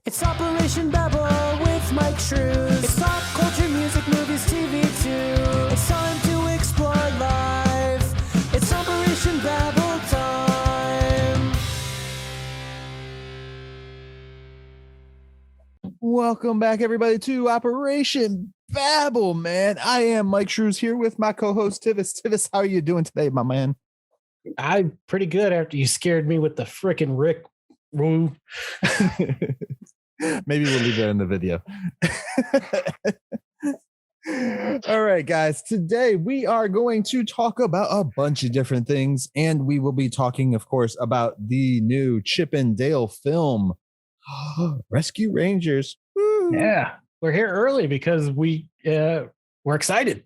It's Operation Babble with Myke Shrews. It's pop culture, music, movies, TV too. It's time to explore life. It's Operation Babble time. Welcome back, everybody, to Operation Babble, man. I am Myke Shrews here with my co-host Tivis. Tivis, how are you doing today, my man? I'm pretty good after you scared me with the frickin' Rick Woo. Maybe we'll leave that in the video. All right, guys. Today we are going to talk about a bunch of different things, and we will be talking, of course, about the new Chip and Dale film, Rescue Rangers. Woo. Yeah, we're here early because we're excited.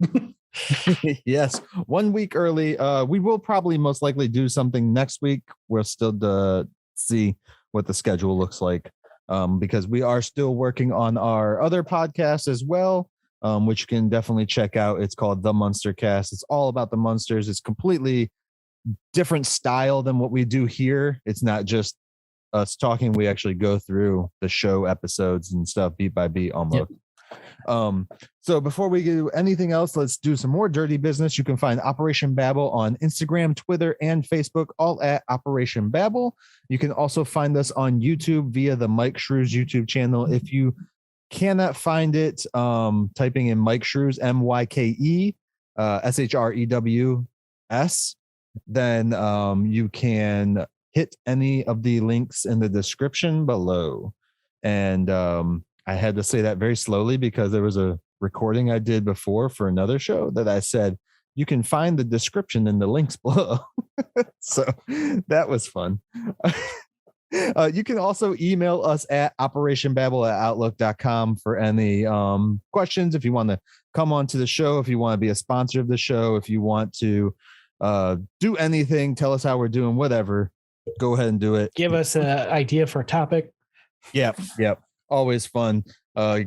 Yes, 1 week early. We will probably most likely do something next week. We're still to see what the schedule looks like, because we are still working on our other podcast as well, which you can definitely check out. It's called The Munster Cast. It's all about the Munsters. It's completely different style than what we do here. It's not just us talking. We actually go through the show episodes and stuff beat by beat almost. Yep. So before we do anything else, let's do some more dirty business. You can find Operation Babble on Instagram, Twitter, and Facebook, all at Operation Babble. You can also find us on YouTube via the Myke Shrews YouTube channel. If you cannot find it, typing in Myke Shrews, MYKE SHREWS, then you can hit any of the links in the description below. And I had to say that very slowly because there was a recording I did before for another show that I said, you can find the description in the links below. So that was fun. You can also email us at operationbabble@outlook.com for any questions. If you want to come onto the show, if you want to be a sponsor of the show, if you want to do anything, tell us how we're doing, whatever, go ahead and do it. Give us an idea for a topic. Yep. Always fun.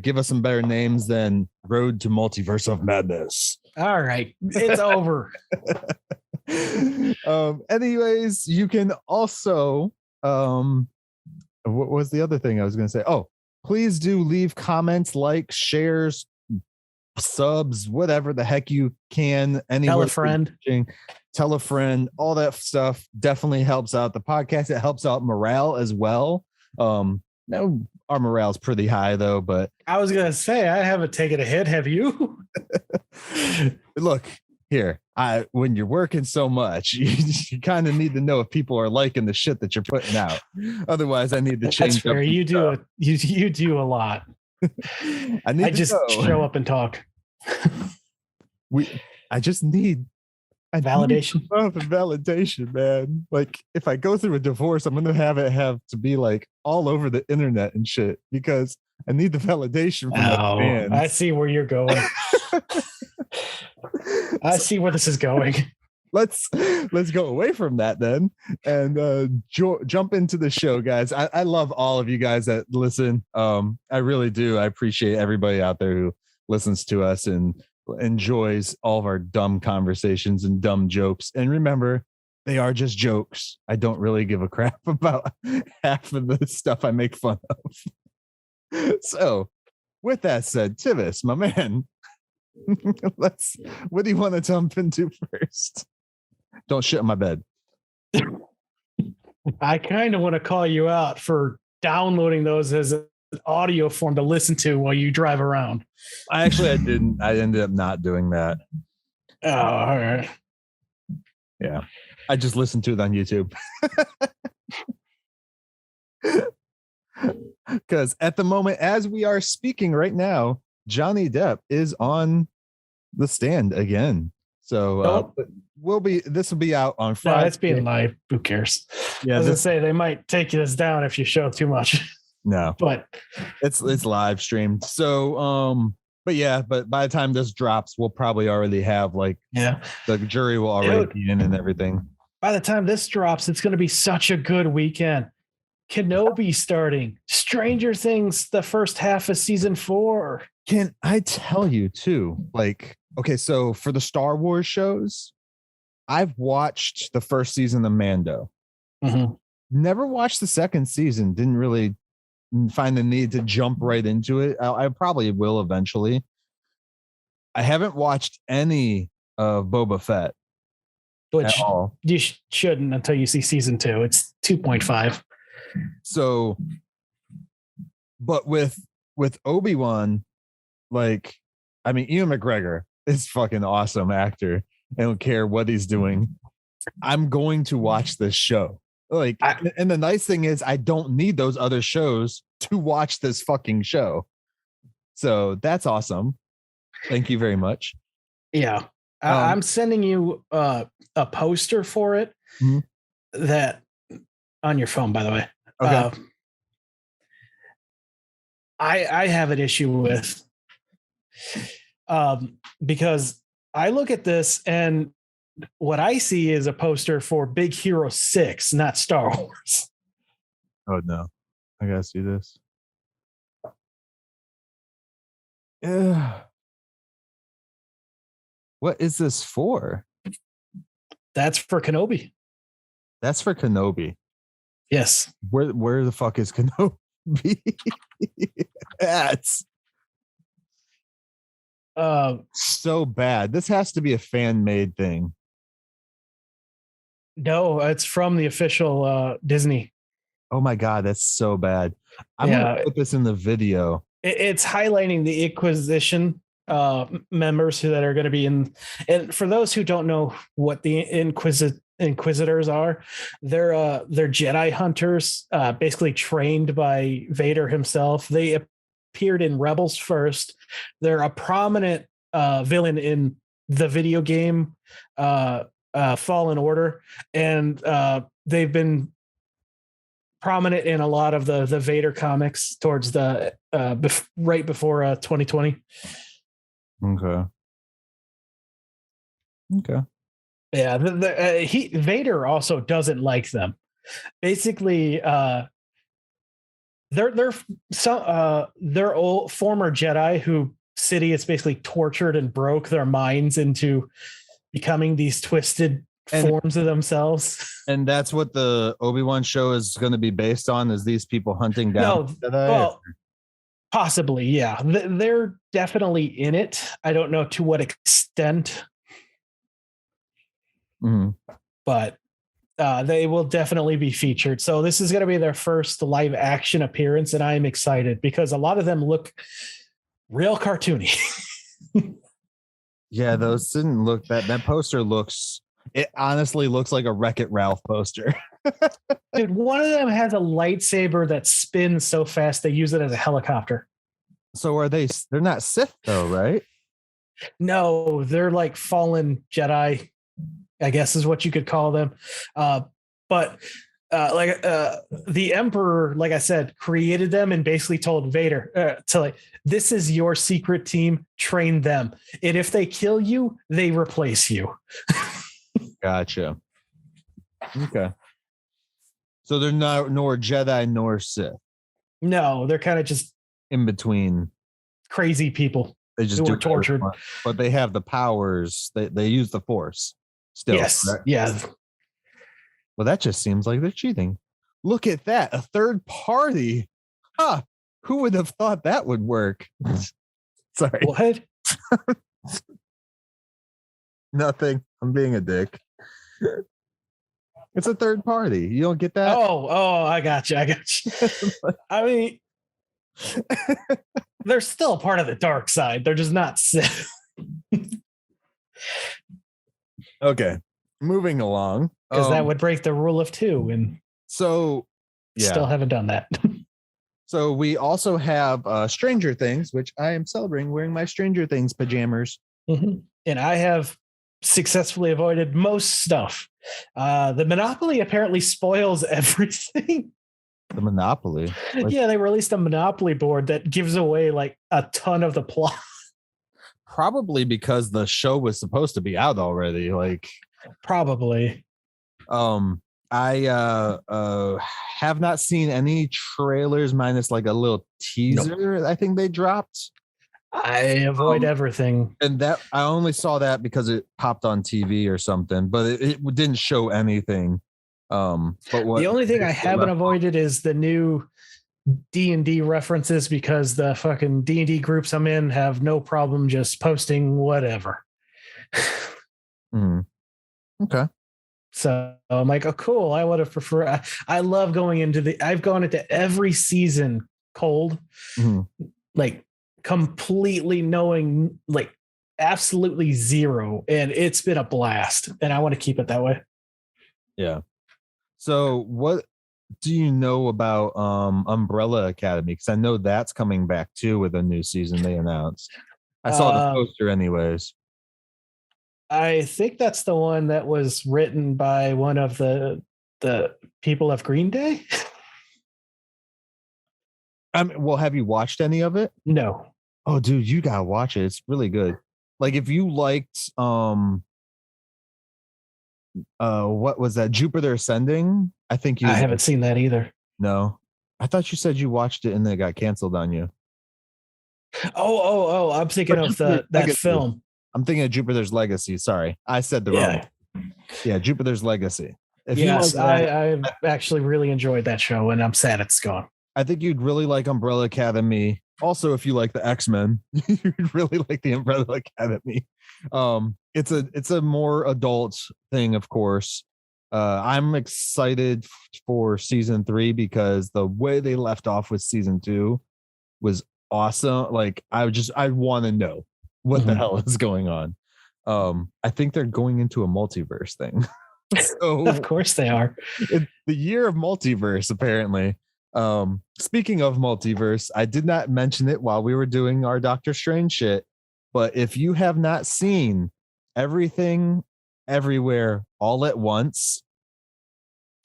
Give us some better names than Road to Multiverse of Madness. All right, it's over. Anyways, you can also what was the other thing I was going to say? Oh, please do leave comments, likes, shares, subs, whatever the heck you can. Tell a friend. Tell a friend. All that stuff definitely helps out the podcast. It helps out morale as well. No, our morale's pretty high though, but I was gonna say I haven't taken a hit. Have you? Look here, when you're working so much, you kind of need to know if people are liking the shit that you're putting out. Otherwise, I need to change. That's fair. You do it. You do a lot. I just show up and talk. I just need validation. Validation, man. Like if I go through a divorce, I'm gonna have to be like all over the internet and shit because I need the validation from my fans. I see where you're going. I see where this is going. Let's go away from that then and jump into the show, guys. I love all of you guys that listen. I really do. I appreciate everybody out there who listens to us and enjoys all of our dumb conversations and dumb jokes. And remember, they are just jokes. I don't really give a crap about half of the stuff I make fun of. So with that said, Tivis, my man, what do you want to jump into first? Don't shit in my bed. I kind of want to call you out for downloading those as an audio form to listen to while you drive around. I didn't. I ended up not doing that. Oh, all right. Yeah. I just listened to it on YouTube. Because at the moment, as we are speaking right now, Johnny Depp is on the stand again. So this will be out on Friday. No, it's being live. Who cares? Yeah, I was gonna say they might take this down if you show too much. No, but it's live streamed. So but by the time this drops, we'll probably already have the jury will already be in and everything. By the time this drops, it's going to be such a good weekend. Kenobi starting, Stranger Things, the first half of season 4. Can I tell you too? Okay, so for the Star Wars shows, I've watched the first season of Mando. Mm-hmm. Never watched the second season. Didn't really find the need to jump right into it. I probably will eventually. I haven't watched any of Boba Fett Which at all. you shouldn't until you see season 2. It's 2.5. So, but with Obi-Wan, like, I mean, Ewan McGregor is fucking awesome actor. I don't care what he's doing. I'm going to watch this show. Like, and the nice thing is I don't need those other shows to watch this fucking show. So that's awesome. Thank you very much. Yeah. I'm sending you a poster for it that on your phone, by the way. Okay. I have an issue with because I look at this and what I see is a poster for Big Hero 6, not Star Wars. Oh no. I gotta see this. Yeah. What is this for? That's for Kenobi. That's for Kenobi. Yes. Where the fuck is Kenobi? That's so bad. This has to be a fan-made thing. No, it's from the official Disney. Oh my god, that's so bad. I'm gonna put this in the video. It's highlighting the Inquisition members that are going to be in. And for those who don't know what the Inquisitors are, they're Jedi hunters, basically trained by Vader himself. They appeared in Rebels first. They're a prominent villain in the video game Fallen Order, and they've been prominent in a lot of the Vader comics towards the right before 2020. Okay. Yeah, Vader also doesn't like them. Basically, they're old former Jedi who Sidious basically tortured and broke their minds into becoming these twisted forms of themselves. And that's what the Obi-Wan show is going to be based on, is these people hunting down Jedi? Well, possibly, yeah. They're definitely in it. I don't know to what extent. But they will definitely be featured. So this is going to be their first live action appearance, and I'm excited because a lot of them look real cartoony. Yeah, those didn't look that poster looks, it honestly looks like a Wreck-It Ralph poster. Dude, one of them has a lightsaber that spins so fast they use it as a helicopter. So they're not Sith though, right? No, they're like fallen Jedi, I guess is what you could call them. But the Emperor, like I said, created them and basically told Vader to like, this is your secret team, train them. And if they kill you, they replace you. Gotcha. Okay. So they're not nor Jedi nor Sith. No, they're kind of just in between crazy people. They just do tortured, but they have the powers. They use the Force still. Yes. Correct? Yeah. Well, that just seems like they're cheating. Look at that. A third party. Huh. Who would have thought that would work? Sorry. What? Nothing. I'm being a dick. It's a third party. You don't get that? Oh, I got you. I mean, they're still part of the dark side. They're just not Sith. Okay. Moving along. Because that would break the rule of 2. And so, yeah. Still haven't done that. So we also have Stranger Things, which I am celebrating wearing my Stranger Things pajamas. Mm-hmm. And I have successfully avoided most stuff. The Monopoly apparently spoils everything. The Monopoly? Yeah, they released a Monopoly board that gives away like a ton of the plot. Probably because the show was supposed to be out already. Like, probably. I have not seen any trailers minus like a little teaser. Nope. I think they dropped. I avoid everything. And that I only saw that because it popped on TV or something, but it didn't show anything. But the only thing I haven't avoided is the new D&D references because the fucking D&D groups I'm in have no problem just posting whatever. Okay. So I'm like, oh, cool. I would have preferred. I love going into I've gone into every season cold, like completely knowing, like absolutely zero. And it's been a blast. And I want to keep it that way. Yeah. So what do you know about Umbrella Academy? Because I know that's coming back too with a new season they announced. I saw the poster anyways. I think that's the one that was written by one of the people of Green Day. Well, have you watched any of it? No. Oh, dude, you gotta watch it. It's really good. Like if you liked what was that? Jupiter Ascending? I think I haven't seen that either. No. I thought you said you watched it and then it got canceled on you. Oh, I'm thinking of that film. I'm thinking of Jupiter's Legacy. Sorry. I said the wrong. Yeah, Jupiter's Legacy. Yes, I actually really enjoyed that show and I'm sad it's gone. I think you'd really like Umbrella Academy. Also, if you like the X-Men, you'd really like the Umbrella Academy. It's a more adult thing, of course. I'm excited for season 3 because the way they left off with season 2 was awesome. Like I want to know what the hell is going on. I think they're going into a multiverse thing. So of course they are. It's the year of multiverse, apparently. Speaking of multiverse, I did not mention it while we were doing our Doctor Strange shit, but if you have not seen Everything Everywhere All at Once,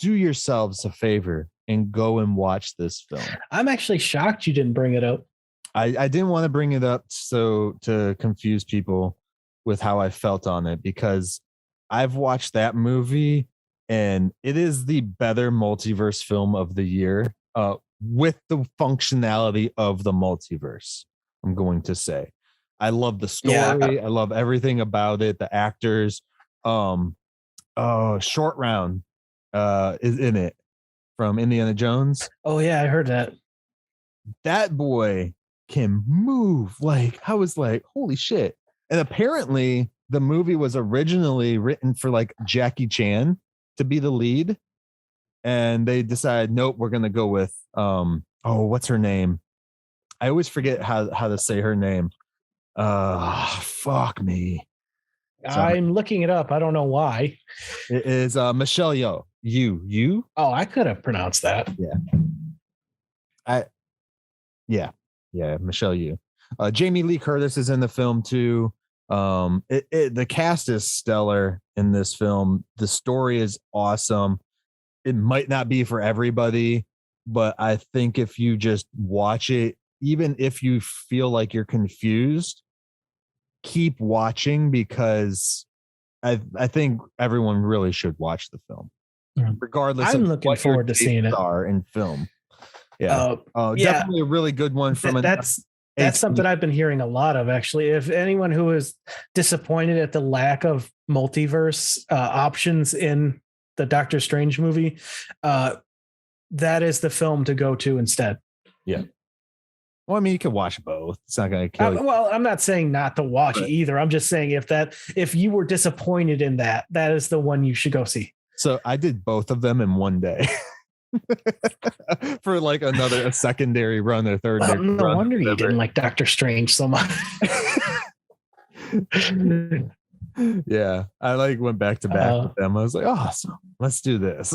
do yourselves a favor and go and watch this film. I'm actually shocked you didn't bring it up. I didn't want to bring it up so to confuse people with how I felt on it, because I've watched that movie and it is the better multiverse film of the year, with the functionality of the multiverse. I'm going to say I love the story. Yeah. I love everything about it. The actors, Short Round is in it from Indiana Jones. Oh yeah, I heard that. That boy can move. Like I was like, holy shit. And apparently the movie was originally written for like Jackie Chan to be the lead, and they decided, nope, we're gonna go with what's her name? I always forget how to say her name. Fuck me. Sorry. I'm looking it up. I don't know why. It is Michelle Yeoh. You. Oh, I could have pronounced that. Yeah, Michelle Yeoh. Jamie Lee Curtis is in the film too. The cast is stellar in this film. The story is awesome. It might not be for everybody, but I think if you just watch it, even if you feel like you're confused, keep watching, because I think everyone really should watch the film, regardless. I'm looking forward to seeing it. Are in film. Yeah. Definitely a really good one from that's something I've been hearing a lot of, actually. If anyone who is disappointed at the lack of multiverse options in the Doctor Strange movie, that is the film to go to instead. Yeah. Well, I mean, you can watch both. It's not going to kill you. Well, I'm not saying not to watch either. I'm just saying if you were disappointed in that is the one you should go see. So I did both of them in one day. For like a secondary run or third. No wonder you didn't like Doctor Strange so much. Yeah, I went back to back with them. I was like, awesome, let's do this.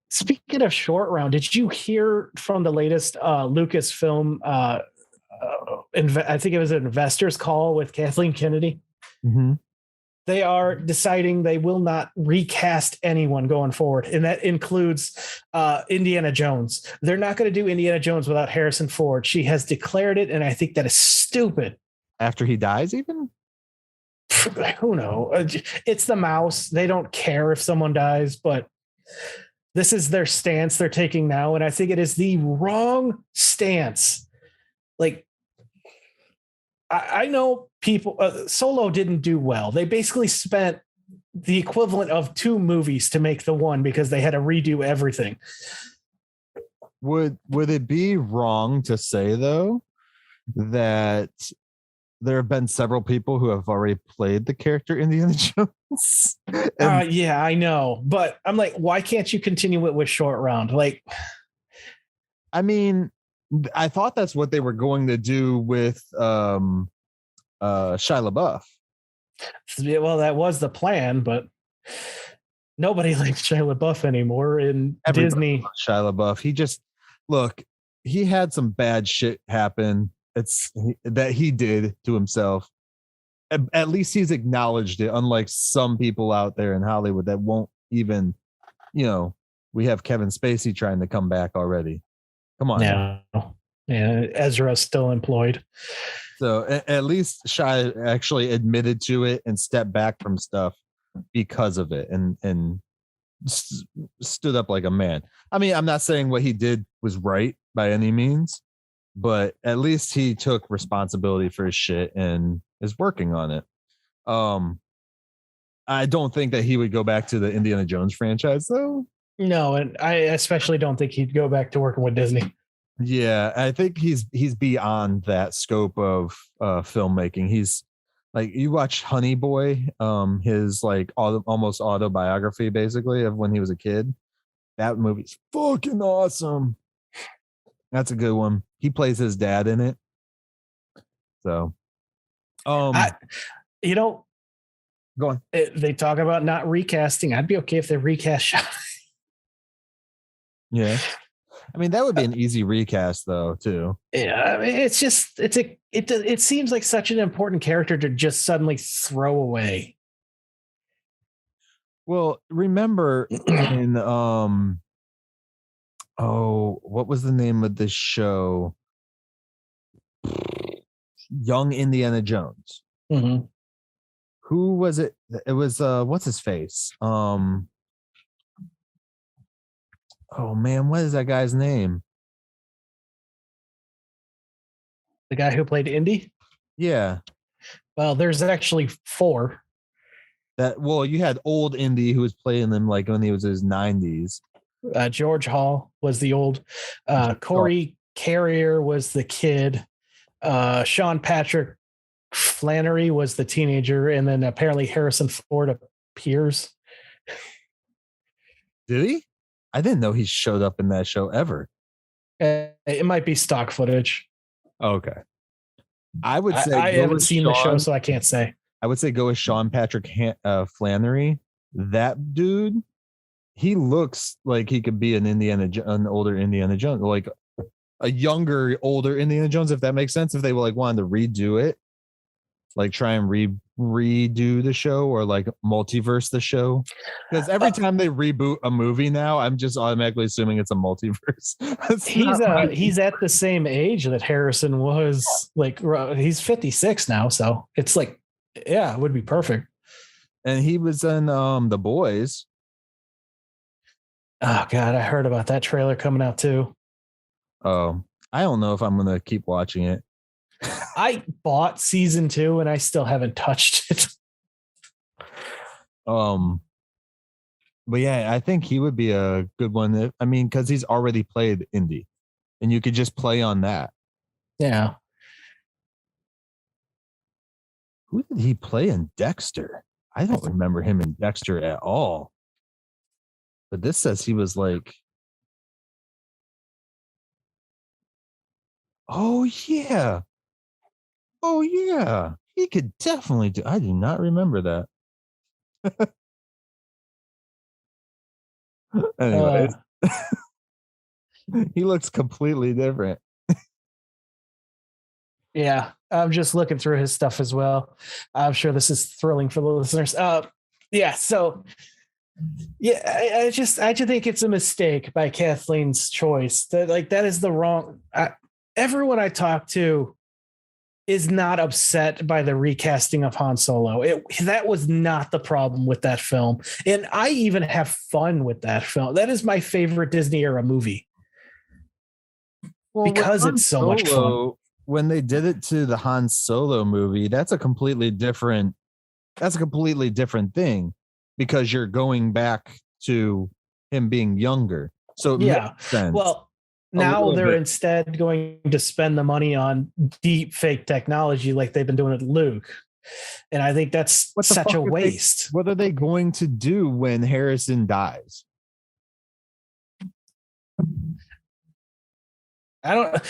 Speaking of Short Round, did you hear from the latest Lucasfilm? I think it was an investors call with Kathleen Kennedy. Mm-hmm. They are deciding they will not recast anyone going forward, and that includes Indiana Jones. They're not going to do Indiana Jones without Harrison Ford. She has declared it, and I think that is stupid. After he dies, even? Who knows? It's the mouse. They don't care if someone dies, but this is their stance they're taking now, and I think it is the wrong stance. Like, I know people, Solo didn't do well. They basically spent the equivalent of 2 movies to make the one because they had to redo everything. would it be wrong to say though that there have been several people who have already played the character Indiana Jones? And Yeah, I know, but I'm like, why can't you continue it with Short Round? Like, I mean, I thought that's what they were going to do with Shia LaBeouf. well, that was the plan, but nobody likes Shia LaBeouf anymore in Everybody Disney. loves Shia LaBeouf. He just look, he had some bad shit happen. That he did to himself. At least he's acknowledged it, unlike some people out there in Hollywood that won't even, we have Kevin Spacey trying to come back already. Come on. Yeah. Yeah. Ezra's still employed. So at least Shia actually admitted to it and stepped back from stuff because of it and stood up like a man. I mean, I'm not saying what he did was right by any means, but at least he took responsibility for his shit and is working on it. I don't think that he would go back to the Indiana Jones franchise though. No, and I especially don't think he'd go back to working with Disney. Yeah, I think he's beyond that scope of filmmaking. He's like, you watch Honey Boy, his like almost autobiography basically of when he was a kid. That movie's fucking awesome. That's a good one. He plays his dad in it. So, Go on. They talk about not recasting. I'd be okay if they recast. Yeah. I mean, that would be an easy recast though, too. Yeah, I mean, it seems like such an important character to just suddenly throw away. Well, remember in what was the name of this show? Young Indiana Jones. Mm-hmm. Who was it? It was what's his face? Oh man, what is that guy's name? The guy who played Indy? Yeah. Well, there's actually 4. You had old Indy who was playing them like when he was in his 90s. George Hall was the old. Corey Carrier was the kid. Sean Patrick Flannery was the teenager, and then apparently Harrison Ford appears. Did he? I didn't know he showed up in that show ever. It might be stock footage. Okay. I would say I haven't seen the show, so I can't say. I would say go with Sean Patrick Flannery. That dude, he looks like he could be an older Indiana Jones, like a younger, older Indiana Jones, if that makes sense. If they were like wanted to redo it, like try and redo the show or like multiverse the show, because every time they reboot a movie now, I'm just automatically assuming it's a multiverse. He's at the same age that Harrison was. Like, he's 56 now, so it's like, yeah, it would be perfect. And he was in The Boys. Oh God, I heard about that trailer coming out too. Oh, I don't know if I'm gonna keep watching it. I bought season 2 and I still haven't touched it. But yeah, I think he would be a good one. Because he's already played Indy, and you could just play on that. Yeah. Who did he play in Dexter? I don't remember him in Dexter at all. But this says he was like, oh yeah, he could definitely do. I do not remember that. Anyways, he looks completely different. Yeah, I'm just looking through his stuff as well. I'm sure this is thrilling for the listeners. Yeah, so yeah, I just think it's a mistake by Kathleen's choice. That is the wrong. Everyone I talk to is not upset by the recasting of Han Solo. That was not the problem with that film, and I even have fun with that film. That is my favorite Disney era movie because it's so much fun. When they did it to the Han Solo movie, that's a completely different thing, because you're going back to him being younger. So yeah, sense. well, now little they're bit. instead going to spend the money on deep fake technology like they've been doing with Luke. And I think that's What the such fuck a are they- waste. What are they going to do when Harrison dies? I don't.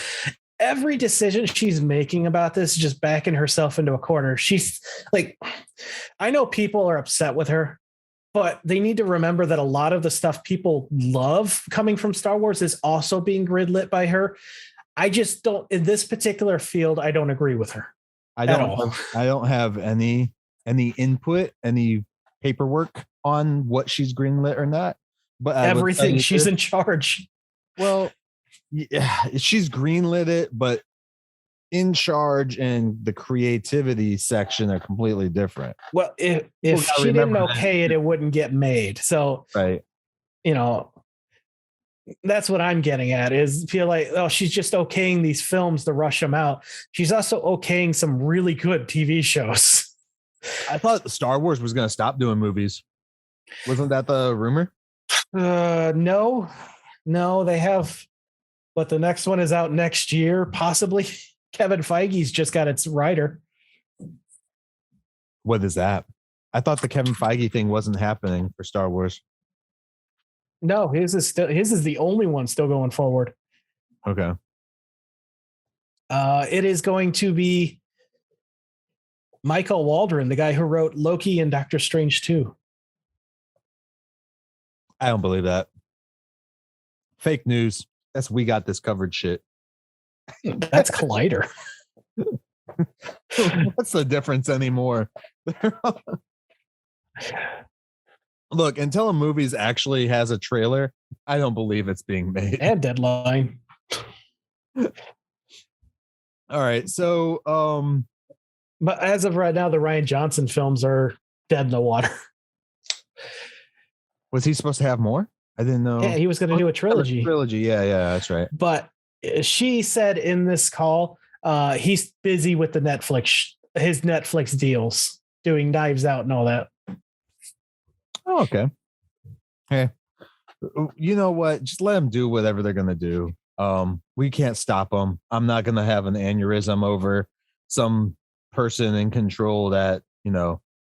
Every decision she's making about this is just backing herself into a corner. She's like, I know people are upset with her, but they need to remember that a lot of the stuff people love coming from Star Wars is also being gridlit by her. I just don't, in this particular field, I don't agree with her. I At don't. all. I don't have any input, any paperwork on what she's greenlit or not. But I will tell Everything. you She's this. in charge. Well, yeah, she's greenlit it, but in charge and the creativity section are completely different. Well, if gotta she didn't remember that. okay it, it wouldn't get made. So, Right. you know, that's what I'm getting at is feel like, oh, she's just okaying these films to rush them out. She's also okaying some really good TV shows. I thought Star Wars was going to stop doing movies. Wasn't that the rumor? No, they have, but the next one is out next year, possibly. Kevin Feige's just got its writer. What is that? I thought the Kevin Feige thing wasn't happening for Star Wars. No, his is the only one still going forward. Okay. It is going to be Michael Waldron, the guy who wrote Loki and Doctor Strange 2. I don't believe that. Fake news. That's we got this covered shit. That's Collider. What's the difference anymore? Look, until a movie actually has a trailer, I don't believe it's being made. And Deadline. All right. So But as of right now, the Rian Johnson films are dead in the water. was he supposed to have more? I didn't know. Yeah, he was going to do a trilogy. Trilogy. Yeah, that's right. But she said in this call, he's busy with his Netflix deals, doing Knives Out and all that. Oh, okay. Hey, you know what? Just let them do whatever they're gonna do. We can't stop them. I'm not gonna have an aneurysm over some person in control that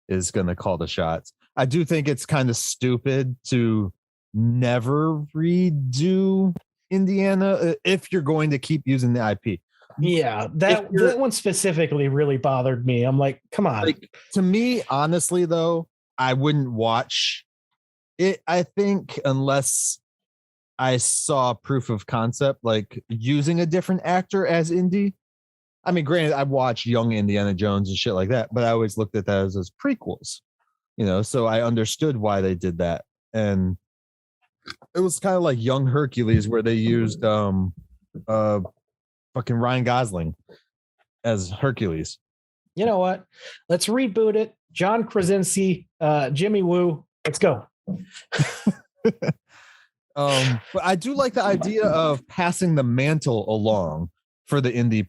is gonna call the shots. I do think it's kind of stupid to never redo Indiana if you're going to keep using the IP. Yeah, that one specifically really bothered me. I'm like, come on. Like, to me, honestly, though, I wouldn't watch it. I think unless I saw proof of concept, like using a different actor as Indy. I mean, granted, I watched young Indiana Jones and shit like that, but I always looked at that as prequels, so I understood why they did that. And it was kind of like young Hercules where they used fucking Ryan Gosling as Hercules. You know what? Let's reboot it. John Krasinski, Jimmy Woo. Let's go. But I do like the idea of passing the mantle along for the indie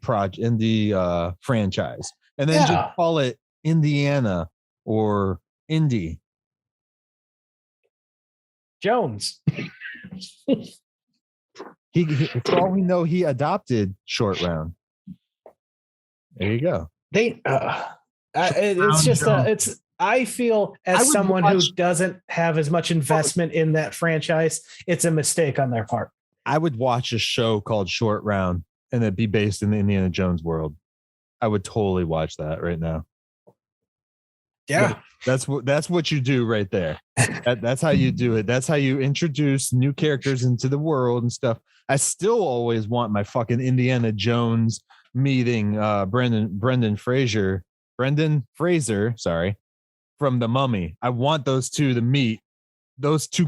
franchise, and then just call it Indiana or Indy Jones. he for all we know, he adopted Short Round. There you go. It's just I feel as someone who doesn't have as much investment in that franchise, it's a mistake on their part. I would watch a show called Short Round and it'd be based in the Indiana Jones world. I would totally watch that right now. Yeah. That's what you do right there. That's how you do it. That's how you introduce new characters into the world and stuff. I still always want my fucking Indiana Jones meeting Brendan Fraser, sorry, from The Mummy. I want those two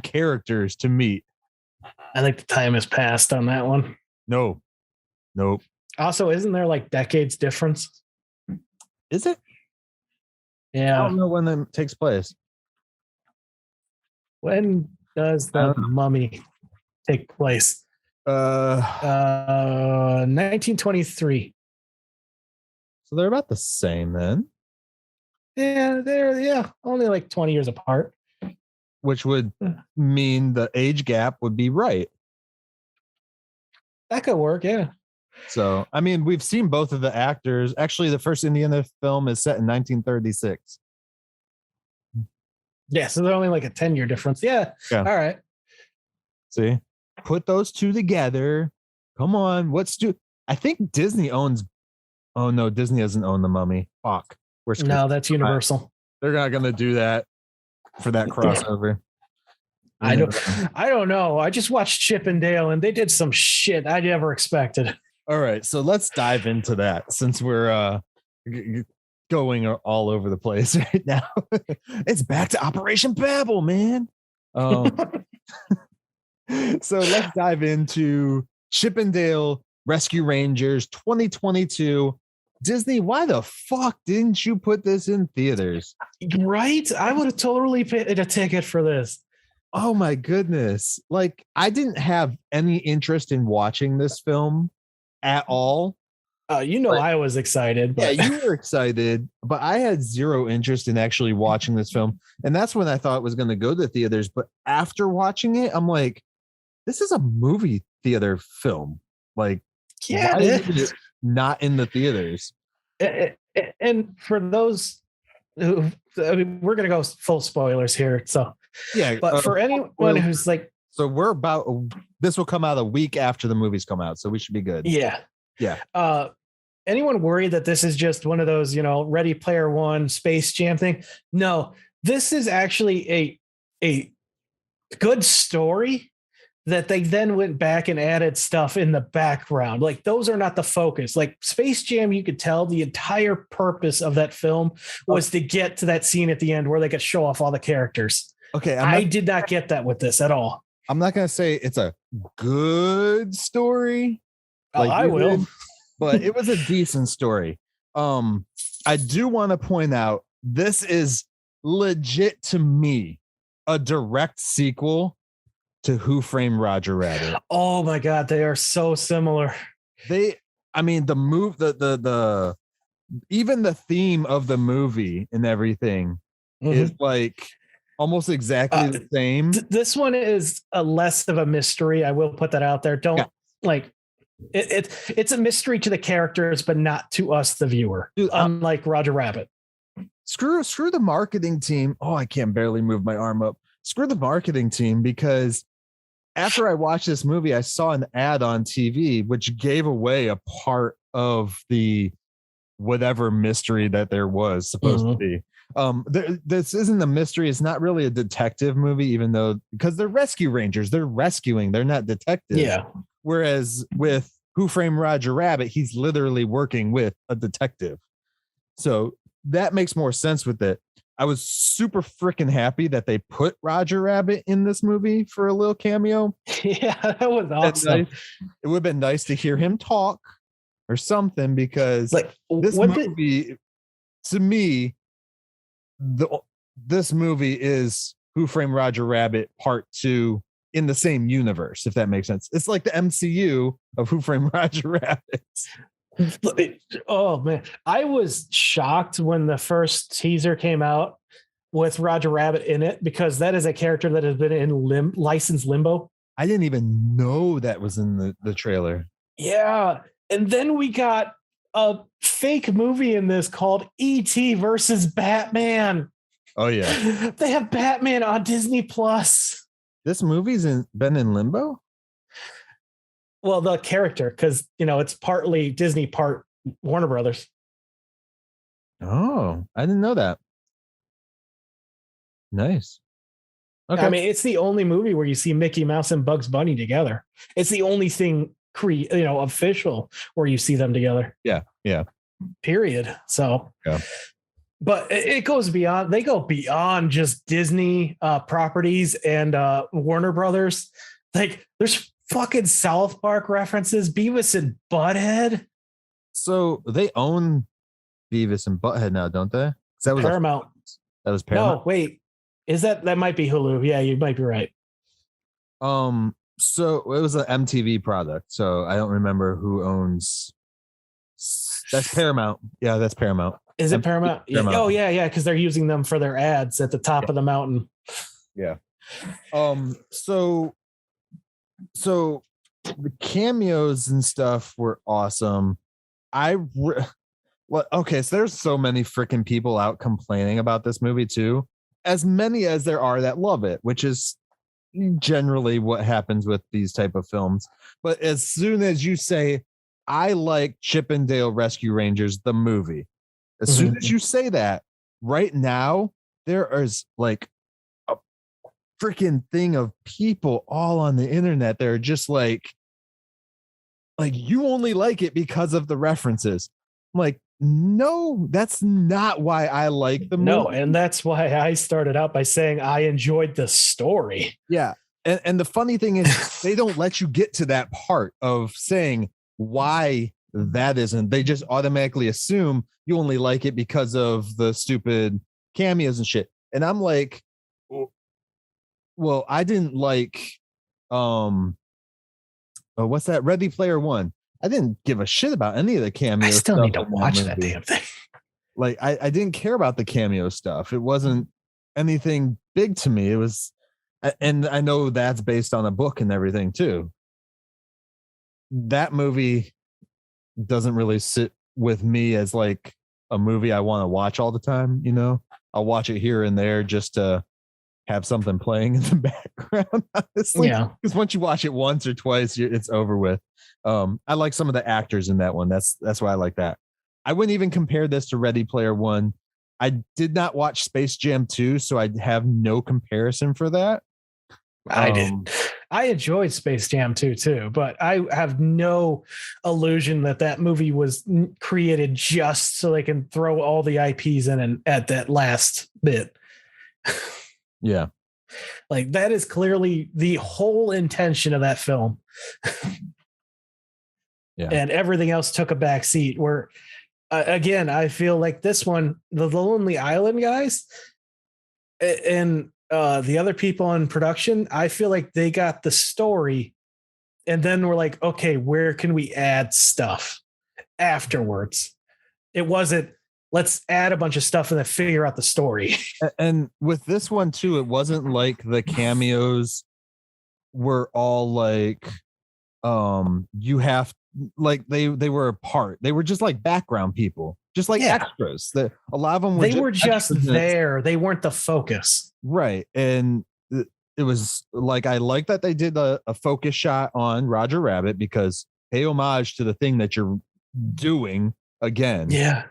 characters to meet. I think the time has passed on that one. Nope. Also, isn't there like decades difference? Is it? Yeah. I don't know when that takes place. When does the Mummy take place? 1923. So they're about the same then. Yeah, they're only like 20 years apart. Which would mean the age gap would be right. That could work. Yeah. So, I mean, we've seen both of the actors. Actually, the first Indiana film is set in 1936. Yeah. So they're only like a 10-year difference. Yeah. Yeah. All right. See, put those two together. Come on. I think Disney owns. Oh, no, Disney doesn't own the Mummy. Fuck. No, that's Universal. They're not going to do that for that crossover. I don't know. I just watched Chip and Dale and they did some shit I never expected. All right, so let's dive into that since we're going all over the place right now. It's back to Operation Babble, man. So let's dive into Chip and Dale Rescue Rangers 2022. Disney, why the fuck didn't you put this in theaters? Right? I would have totally paid a ticket for this. Oh my goodness. Like, I didn't have any interest in watching this film at all. I was excited. But... Yeah, you were excited, but I had zero interest in actually watching this film. And that's when I thought it was going to go to theaters. But after watching it, I'm like, this is a movie theater film. Like, yeah, is it not in the theaters? And for those who, I mean, we're going to go full spoilers here. So, yeah, but for anyone who's like, so this will come out a week after the movies come out. So we should be good. Yeah. Yeah. Anyone worried that this is just one of those, Ready Player One Space Jam thing? No, this is actually a good story that they then went back and added stuff in the background. Like, those are not the focus. Like Space Jam, you could tell the entire purpose of that film was to get to that scene at the end where they could show off all the characters. Okay. I did not get that with this at all. I'm not going to say it's a good story. Like I will. But it was a decent story. I do want to point out, this is legit to me a direct sequel to Who Framed Roger Rabbit. Oh my God, they are so similar. The even the theme of the movie and everything is like almost exactly the same. This one is a less of a mystery. I will put that out there. It's a mystery to the characters, but not to us, the viewer. Dude, unlike Roger Rabbit. Screw the marketing team. Oh, I can't barely move my arm up. Screw the marketing team, because after I watched this movie, I saw an ad on TV which gave away a part of the whatever mystery that there was supposed to be. This isn't a mystery. It's not really a detective movie, even though, because they're rescue rangers, they're rescuing, they're not detectives. Yeah. Whereas with Who Framed Roger Rabbit, he's literally working with a detective. So that makes more sense with it. I was super freaking happy that they put Roger Rabbit in this movie for a little cameo. Yeah, that was awesome. Nice. It would have been nice to hear him talk or something, because this movie, to me, this movie is Who Framed Roger Rabbit Part 2 in the same universe, if that makes sense. It's like the MCU of Who Framed Roger Rabbit. Oh man, I was shocked when the first teaser came out with Roger Rabbit in it, because that is a character that has been in licensed limbo. I didn't even know that was in the trailer. Yeah, and then we got a fake movie in this called E.T. versus Batman. Oh yeah, they have Batman on Disney Plus. This movie's been in limbo. Well, the character, because it's partly Disney, part Warner Brothers. Oh, I didn't know that. Nice. Okay. I mean, it's the only movie where you see Mickey Mouse and Bugs Bunny together. It's the only thing official where you see them together. Yeah. Period. So, yeah. But it goes beyond. They go beyond just Disney properties and Warner Brothers. Like, there's fucking South Park references, Beavis and Butthead. So they own Beavis and Butthead now, don't they? That was Paramount. That was Paramount. No, wait. Is that might be Hulu? Yeah, you might be right. So it was an MTV product. So I don't remember who owns. That's Paramount. Yeah, that's Paramount. Is it Paramount? Paramount. Oh yeah, because they're using them for their ads at the top of the mountain. Yeah. So the cameos and stuff were awesome. Okay, so there's so many freaking people out complaining about this movie too. As many as there are that love it, which is generally what happens with these type of films. But as soon as you say, I like Chip 'n Dale Rescue Rangers, the movie, as soon as you say that, right now, there is like a freaking thing of people all on the internet that are just like you only like it because of the references. I'm like, no, that's not why I like the movie. No, and that's why I started out by saying I enjoyed the story. Yeah. And the funny thing is they don't let you get to that part of saying why that isn't. They just automatically assume you only like it because of the stupid cameos and shit. And I'm like, well, I didn't like what's that? Ready Player One. I didn't give a shit about any of the cameos. I still need to watch that damn thing. Like I didn't care about the cameo stuff. It wasn't anything big to me. It was, and I know that's based on a book and everything too. That movie doesn't really sit with me as like a movie I want to watch all the time. You know, I'll watch it here and there just to have something playing in the background. Honestly. Yeah, because once you watch it once or twice, it's over with. I like some of the actors in that one. That's why I like that. I wouldn't even compare this to Ready Player One. I did not watch Space Jam 2, so I have no comparison for that. I did. I enjoyed Space Jam 2 too, but I have no illusion that movie was created just so they can throw all the IPs in and at that last bit. Yeah. Like that is clearly the whole intention of that film. Yeah. And everything else took a back seat where again, I feel like this one, the Lonely Island guys and the other people in production, I feel like they got the story and then we're like, okay, where can we add stuff afterwards? It wasn't, let's add a bunch of stuff and then figure out the story. And with this one too, it wasn't like the cameos were all like, you have like they were a part. They were just like background people, just like extras. That a lot of them were just there. They weren't the focus, right? And it was like I like that they did a focus shot on Roger Rabbit because pay homage to the thing that you're doing again. Yeah.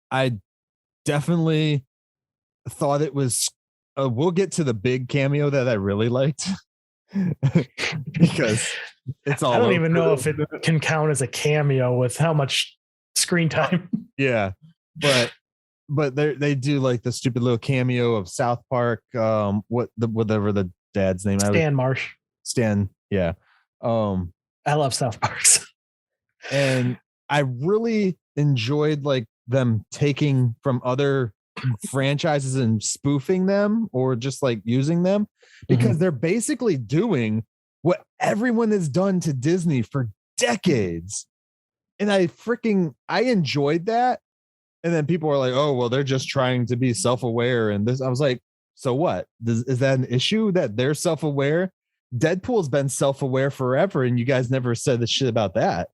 I definitely thought it was. We'll get to the big cameo that I really liked because it's all. I don't even know if it can count as a cameo with how much screen time. Yeah, but they do like the stupid little cameo of South Park. Whatever the dad's name. Stan Marsh. Stan. Yeah. I love South Park. And I really enjoyed like them taking from other franchises and spoofing them or just like using them because they're basically doing what everyone has done to Disney for decades. And I enjoyed that. And then people were like, oh, well, they're just trying to be self-aware. And this, I was like, so what? Is that an issue that they're self-aware? Deadpool's been self-aware forever. And you guys never said the shit about that.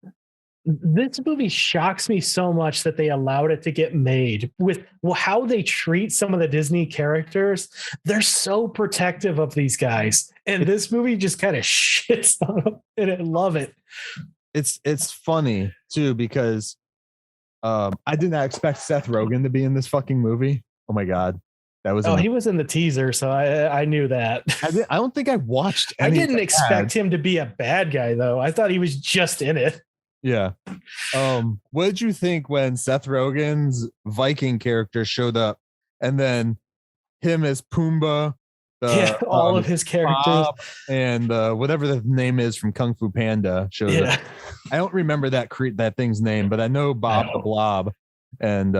This movie shocks me so much that they allowed it to get made with how they treat some of the Disney characters. They're so protective of these guys. And this movie just kind of shits on them. And I love it. It's funny too, because I did not expect Seth Rogen to be in this fucking movie. Oh my God. That was he was in the teaser, so I knew that. I don't think I watched I didn't expect him to be a bad guy though. I thought he was just in it. Yeah. What did you think when Seth Rogen's Viking character showed up and then him as Pumbaa, all of his characters Bob, and whatever the name is from Kung Fu Panda shows up. I don't remember that thing's name, but I know Bob the Blob and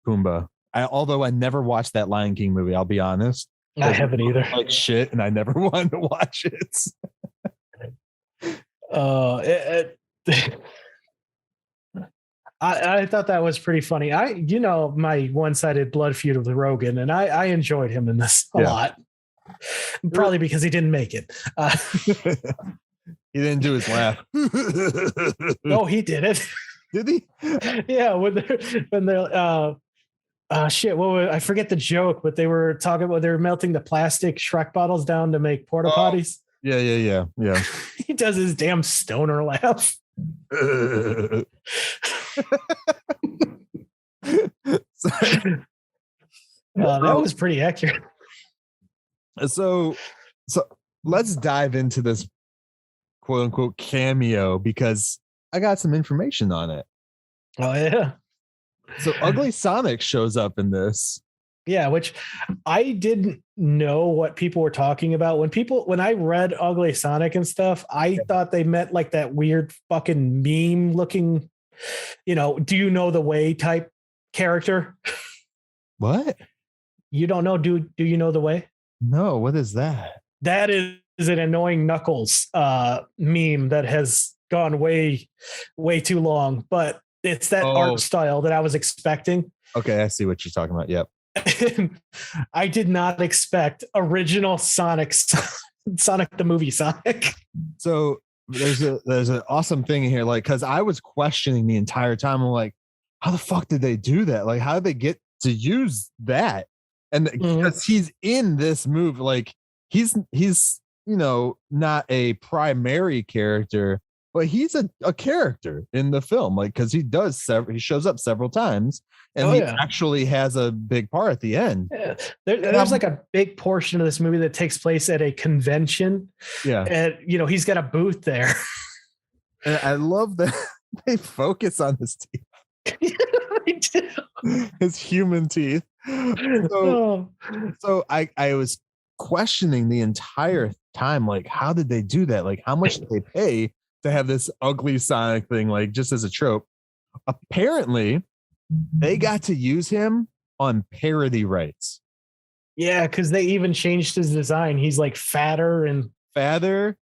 Pumbaa. Although I never watched that Lion King movie, I'll be honest. I haven't either. Like shit, and I never wanted to watch it. I thought that was pretty funny. My one-sided blood feud with Rogan, and I enjoyed him in this a lot. Probably because he didn't make it. He didn't do his laugh. No, he did it. Did he? Yeah, when they're shit, I forget the joke, but they were talking about they were melting the plastic Shrek bottles down to make porta potties. Yeah. He does his damn stoner laugh. That was pretty accurate. So let's dive into this quote unquote cameo because I got some information on it. Oh yeah. So Ugly Sonic shows up in this. Yeah, which I didn't know what people were talking about. When I read Ugly Sonic and stuff, I thought they meant like that weird fucking meme looking, do you know the way type character. What? You don't know? Do you know the way? No, what is that? That is an annoying Knuckles meme that has gone way, way too long, but it's that art style that I was expecting. Okay, I see what you're talking about. Yep. I did not expect original Sonic the movie Sonic. So there's an awesome thing here, like, because I was questioning the entire time. I'm like, how the fuck did they do that? Like, how did they get to use that? And because he's in this movie, like he's not a primary character, but he's a character in the film, like, because he shows up several times and he actually has a big part at the end. Yeah. There's like a big portion of this movie that takes place at a convention. Yeah. And, he's got a booth there. And I love that they focus on his teeth. They do. His human teeth. So I was questioning the entire time, like, how did they do that? Like, how much did they pay to have this ugly Sonic thing, like, just as a trope? Apparently, they got to use him on parody rights. Yeah, because they even changed his design. He's like fatter,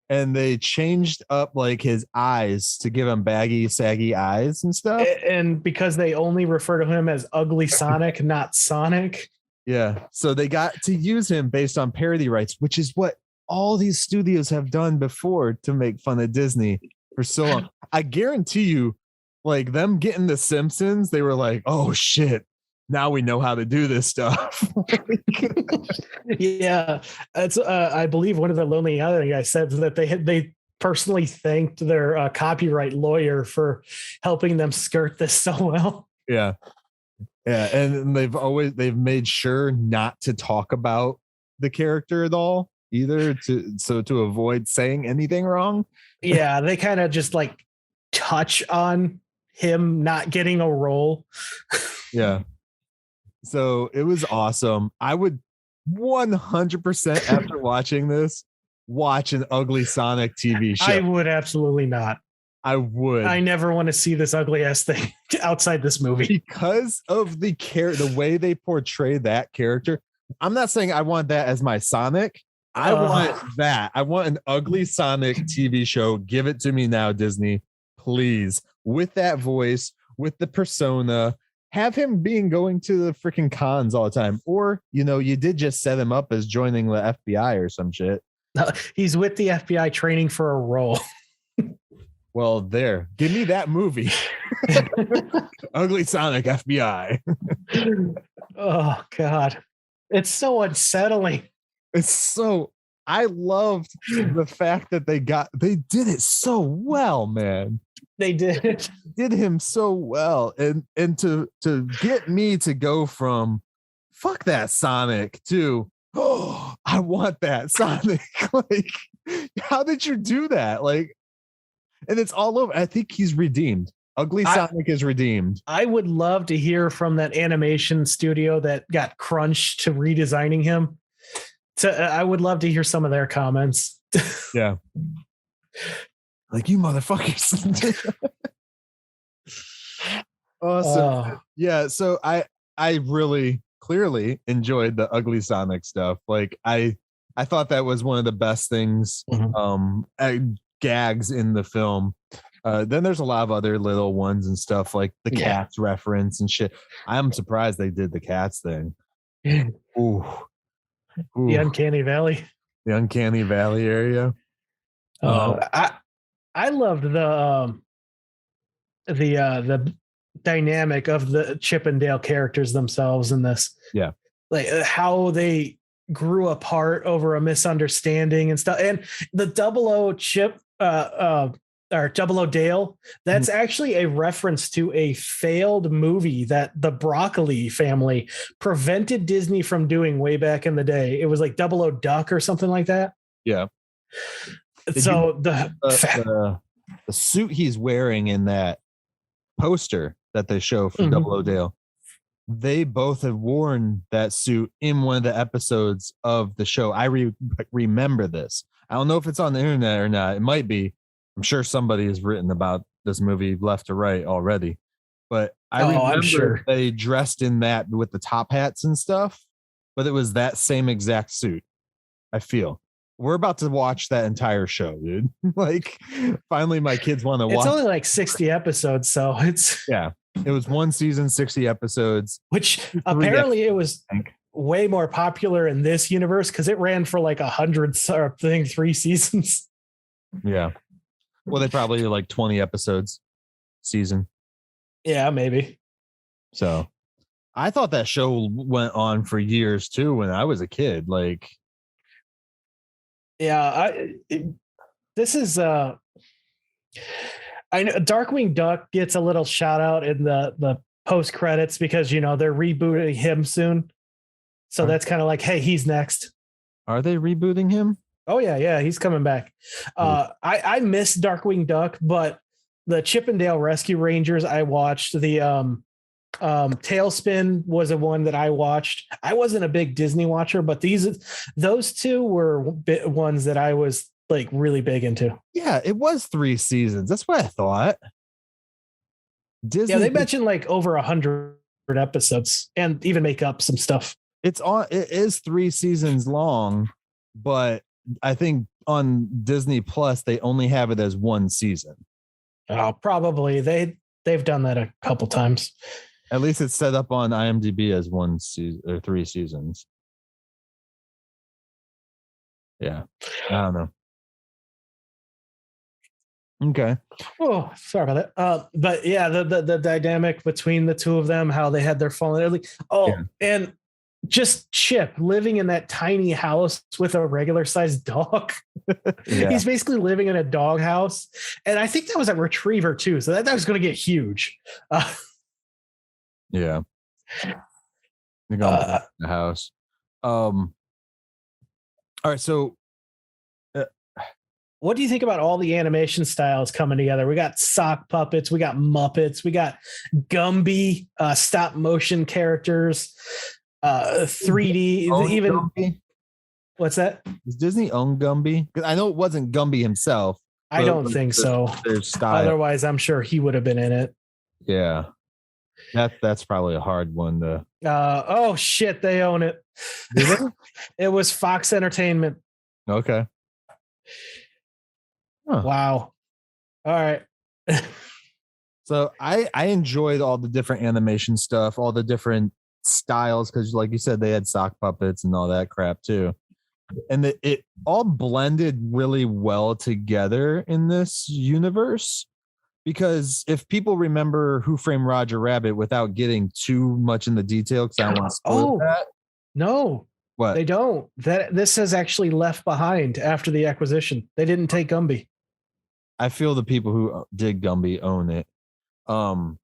and they changed up like his eyes to give him baggy, saggy eyes and stuff. And because they only refer to him as Ugly Sonic, not Sonic. Yeah, so they got to use him based on parody rights, which is what all these studios have done before to make fun of Disney for so long. I guarantee you, like, them getting The Simpsons, they were like, oh shit, now we know how to do this stuff. Yeah, it's I believe one of the Lonely Island guys said that they personally thanked their copyright lawyer for helping them skirt this so well. Yeah, and they've made sure not to talk about the character at all either, to avoid saying anything wrong. Yeah, they kind of just like touch on him not getting a role. Yeah. So it was awesome. I would 100% after watching this, watch an Ugly Sonic TV show. I would absolutely not. I would. I never want to see this ugly ass thing outside this movie because of the way they portray that character. I'm not saying I want that as my Sonic. I want that. I want an Ugly Sonic TV show. Give it to me now, Disney, please. With that voice, with the persona. Have him going to the freaking cons all the time. Or, you did just set him up as joining the FBI or some shit. He's with the FBI training for a role. Well, give me that movie. Ugly Sonic FBI. Oh, God. It's so unsettling. I loved the fact that they did it so well, man. They did him so well, and to get me to go from fuck that Sonic to I want that Sonic. Like, how did you do that? Like, and it's all over. I think he's redeemed. Ugly Sonic is redeemed. I would love to hear from that animation studio that got crunched to redesigning him. I would love to hear some of their comments. Yeah. Like, you motherfuckers. Awesome. Yeah, so I really clearly enjoyed the Ugly Sonic stuff. Like, I thought that was one of the best things, gags in the film. Then there's a lot of other little ones and stuff, like the cats reference and shit. I'm surprised they did the cats thing. Ooh. The Uncanny Valley. The Uncanny Valley area. I loved the dynamic of the Chip and Dale characters themselves in this. Yeah. Like how they grew apart over a misunderstanding and stuff. And the Double O Chip or Double O Dale, that's actually a reference to a failed movie that the Broccoli family prevented Disney from doing way back in the day. It was like Double O Duck or something like that. Yeah. So the suit he's wearing in that poster that they show for Double O Dale, they both have worn that suit in one of the episodes of the show. I remember this. I don't know if it's on the internet or not. It might be. I'm sure somebody has written about this movie left to right already. But I remember they dressed in that with the top hats and stuff. But it was that same exact suit. I feel. We're about to watch that entire show, dude. Like, finally, my kids want to watch. It's only like 60 episodes, so it's it was one season, 60 episodes. Which apparently it was way more popular in this universe because it ran for like 100 or 3 seasons. Yeah. Well, they probably like 20 episodes season. Yeah, maybe. So I thought that show went on for years too when I was a kid. Like, yeah, this is I know Darkwing Duck gets a little shout out in the post credits because they're rebooting him soon. So that's kind of like, hey, he's next. Are they rebooting him? Oh yeah, he's coming back. I miss Darkwing Duck, but the Chip and Dale Rescue Rangers I watched. The Tailspin was a one that I watched. I wasn't a big Disney watcher, but those two were ones that I was like really big into. Yeah, it was 3 seasons. That's what I thought. Disney. Yeah, they mentioned like over 100 episodes and even make up some stuff. It is 3 seasons long, but I think on Disney Plus they only have it as 1 season. Oh, probably they've done that a couple times. At least it's set up on IMDb as 1 season or 3 seasons. Yeah, I don't know. Okay. Oh, sorry about that. But yeah, the dynamic between the two of them, how they had their fallen. And just Chip living in that tiny house with a regular sized dog. Yeah. He's basically living in a dog house. And I think that was a retriever too. So that was going to get huge. Yeah. You're going to the house. All right. So what do you think about all the animation styles coming together? We got sock puppets, we got Muppets, we got Gumby, stop motion characters, 3D, even Gumby? What's that? Does Disney own Gumby? Because I know it wasn't Gumby himself. I don't think so. Otherwise, I'm sure he would have been in it. Yeah. That's probably a hard one to. Oh shit, they own it. It was Fox Entertainment. Okay. Huh. Wow. All right. So I enjoyed all the different animation stuff, all the different styles, because like you said, they had sock puppets and all that crap too. And it all blended really well together in this universe. Because if people remember Who Framed Roger Rabbit without getting too much in the detail, because I don't want to spoil that. No. What? They don't. This has actually left behind after the acquisition. They didn't take Gumby. I feel the people who did Gumby own it. But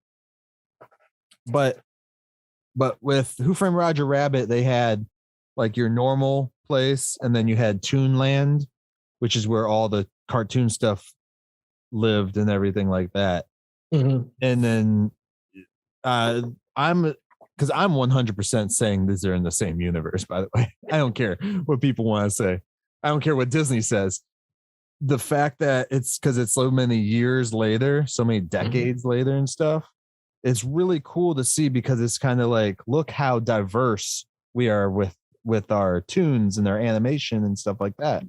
with Who Framed Roger Rabbit, they had like your normal place, and then you had Toonland, which is where all the cartoon stuff lived and everything like that. Mm-hmm. And then I'm 100% saying these are in the same universe, by the way. I don't care what people want to say. I don't care what Disney says. The fact that it's because it's so many years later, so many decades later and stuff, it's really cool to see, because it's kind of like, look how diverse we are with our tunes and our animation and stuff like that.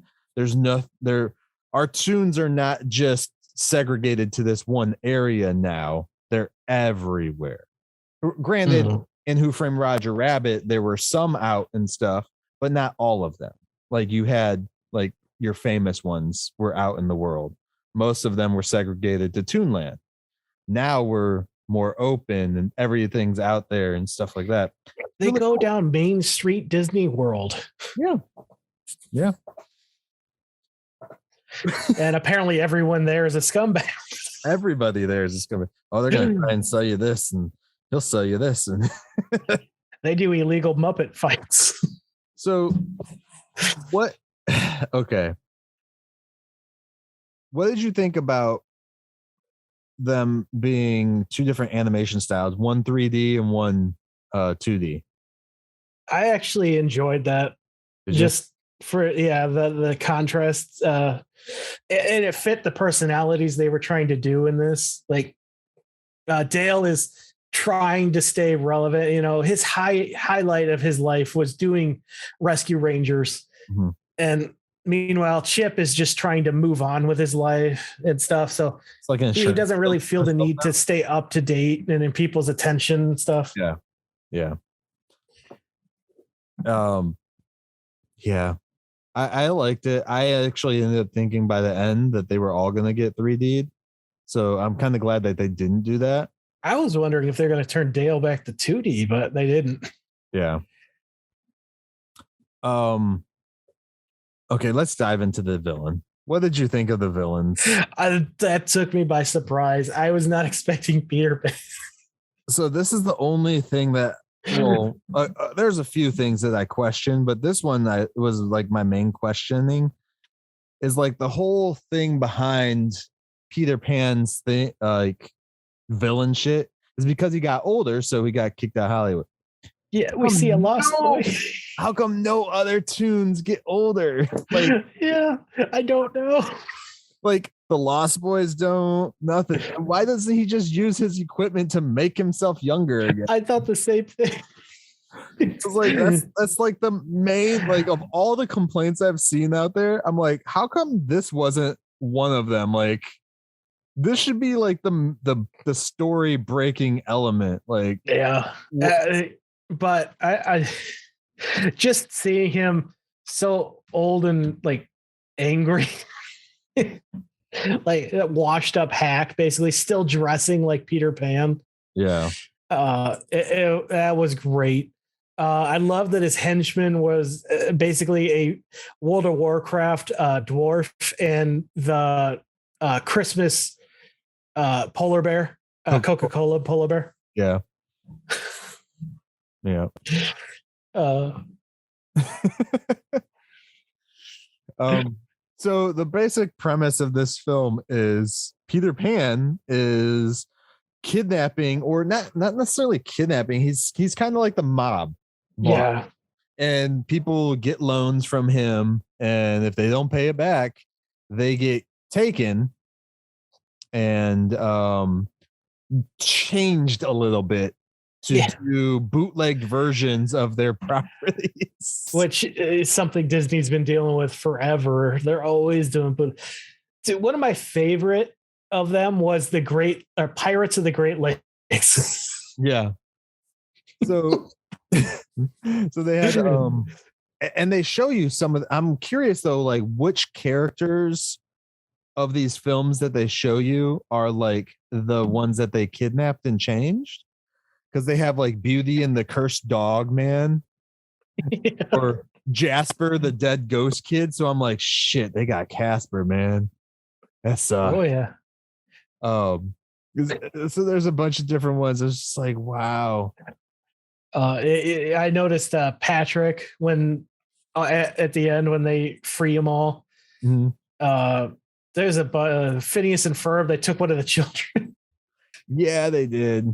Our tunes are not just segregated to this one area now. They're everywhere. Granted, in Who Framed Roger Rabbit, there were some out and stuff, but not all of them. Like you had like your famous ones were out in the world. most of them were segregated to Toonland. Now we're more open and everything's out there and stuff like that. They Really go cool. down Main Street Disney World. Yeah. And apparently everyone there is a scumbag. Everybody there is just going to, they're going to try and sell you this and he'll sell you this. And They do illegal Muppet fights. so okay. What did you think about them being two different animation styles, one 3D and one 2D? I actually enjoyed that. Just for the contrast, and it fit the personalities they were trying to do in this. Like Dale is trying to stay relevant. You know, his highlight of his life was doing Rescue Rangers, and meanwhile Chip is just trying to move on with his life and stuff. So it's like he doesn't really feel the need to stay up to date and in people's attention and stuff. Yeah. I liked it. I actually ended up thinking by the end that they were all going to get 3D'd. So I'm kind of glad that they didn't do that. I was wondering if they're going to turn Dale back to 2D, but they didn't. Yeah. Okay, let's dive into the villain. What did you think of the villains? That took me by surprise. I was not expecting Peter Pan. So this is the only thing that, there's a few things that I questioned, but this one was like my main questioning is like the whole thing behind Peter Pan's thing, like villain shit, is because he got older, so he got kicked out of Hollywood. Yeah, we see a lost boy. How come no other tunes get older? Like, yeah, I don't know. Like the Lost Boys don't, nothing. Why doesn't he just use his equipment to make himself younger again? I thought the same thing. It's like that's like the main, like, of all the complaints I've seen out there, I'm like, how come this wasn't one of them? Like, this should be like the story breaking element. Like, yeah. But I just seeing him so old and like angry, like washed up hack, basically still dressing like Peter Pan. Yeah. That was great. I love that his henchman was basically a World of Warcraft dwarf and the Christmas polar bear, Coca-Cola polar bear. Yeah. Yeah. So the basic premise of this film is Peter Pan is kidnapping, or not necessarily kidnapping. He's kind of like the mob. Yeah. And people get loans from him, and if they don't pay it back, they get taken and changed a little bit to do bootlegged versions of their properties, which is something Disney's been dealing with forever. They're always doing, but one of my favorite of them was the Pirates of the Great Lakes. Yeah. So they had and they show you some of I'm curious though, like which characters of these films that they show you are like the ones that they kidnapped and changed, because they have like Beauty and the Cursed Dog Man, or Jasper the Dead Ghost Kid. So I'm like, shit, they got Casper, man. That's oh yeah. So there's a bunch of different ones. It's just like, wow. I noticed Patrick when at the end when they free them all. Mm-hmm. There's a Phineas and Ferb. They took one of the children. Yeah, they did.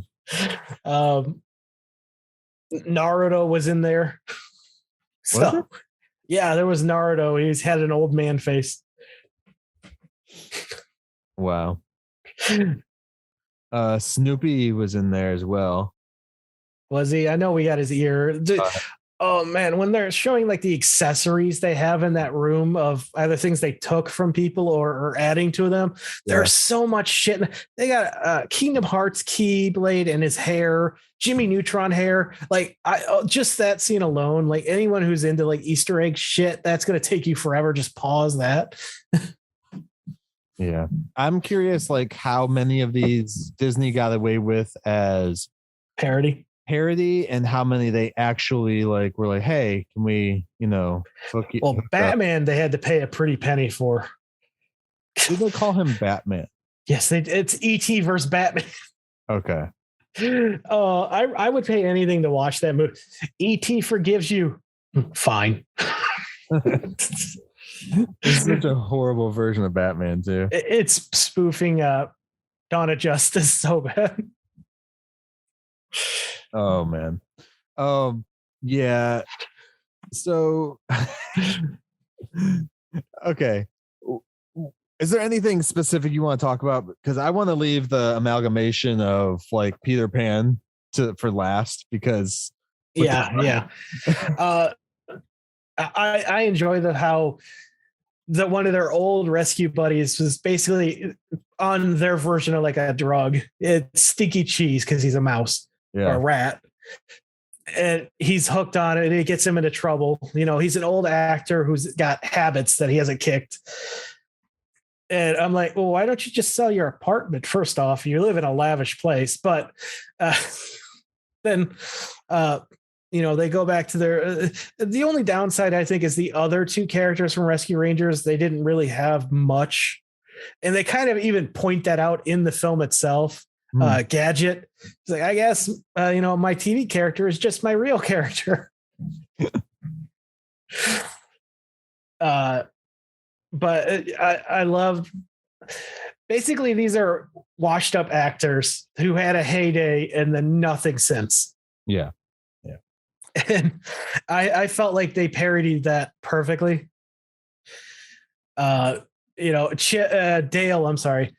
Naruto was in there. So yeah, there was Naruto. He's had an old man face. Wow. Snoopy was in there as well. Was he? I know we got his ear. Oh man, when they're showing like the accessories they have in that room of either things they took from people or adding to them, there's so much shit. They got Kingdom Hearts Keyblade and his hair, Jimmy Neutron hair. Like just that scene alone, like anyone who's into like Easter egg shit, that's gonna take you forever. Just pause that. Yeah. I'm curious, like, how many of these Disney got away with as Parody. and how many they actually like were like, hey, can we, hook you? Well, hook up? Batman, they had to pay a pretty penny for. Did they call him Batman? Yes, it's E.T. versus Batman. Okay. I would pay anything to watch that movie. E.T. forgives you. Fine. It's such a horrible version of Batman, too. It's spoofing Dawn of Justice so bad. Oh, man. Yeah. So, okay. Is there anything specific you want to talk about? Because I want to leave the amalgamation of like Peter Pan for last, because yeah. I enjoy how one of their old rescue buddies was basically on their version of like a drug. It's stinky cheese because he's a mouse or a rat. And he's hooked on it and it gets him into trouble. He's an old actor who's got habits that he hasn't kicked. And I'm like, well, why don't you just sell your apartment? First off, you live in a lavish place, but then, they go back to their, the only downside I think is the other two characters from Rescue Rangers. They didn't really have much. And they kind of even point that out in the film itself. Gadget. It's like, I guess, my TV character is just my real character. But I love, basically these are washed up actors who had a heyday and then nothing since. Yeah. And I felt like they parodied that perfectly. Dale, I'm sorry.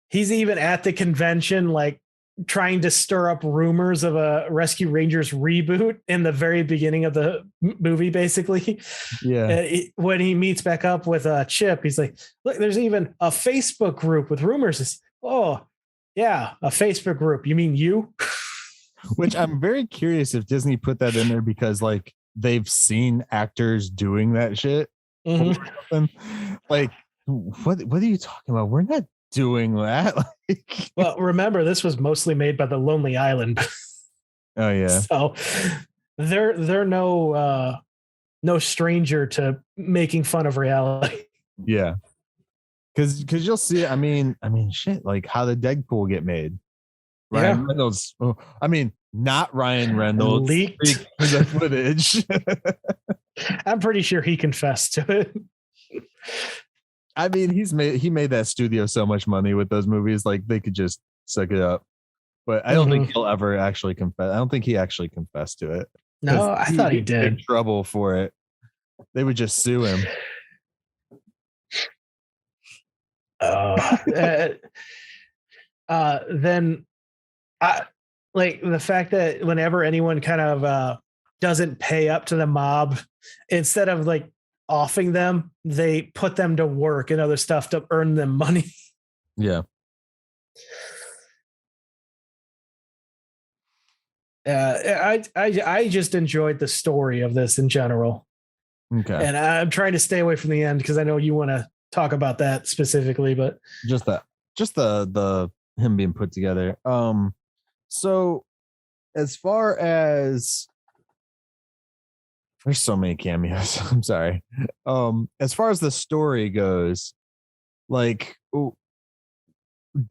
He's even at the convention, like trying to stir up rumors of a Rescue Rangers reboot in the very beginning of the movie, basically. Yeah. When he meets back up with Chip, he's like, look, there's even a Facebook group with rumors. Oh, yeah, a Facebook group. You mean you? Which I'm very curious if Disney put that in there because like they've seen actors doing that shit. Mm-hmm. Like, what are you talking about? We're not doing that. Well, remember, this was mostly made by the Lonely Island. Oh yeah. So they're no stranger to making fun of reality. Yeah. Cause you'll see, I mean, shit, like how did Deadpool get made? Ryan Reynolds. Oh, not Ryan Reynolds leaked the footage. I'm pretty sure he confessed to it. He made that studio so much money with those movies, like they could just suck it up. But I don't think he'll ever actually confess. I don't think he actually confessed to it. No, I thought he did. In trouble for it. They would just sue him. Then like the fact that whenever anyone kind of doesn't pay up to the mob, instead of like offing them, they put them to work and other stuff to earn them money. Yeah. I just enjoyed the story of this in general. Okay. And I'm trying to stay away from the end because I know you want to talk about that specifically, but just the him being put together. So as far as there's so many cameos, I'm sorry. As far as the story goes, like,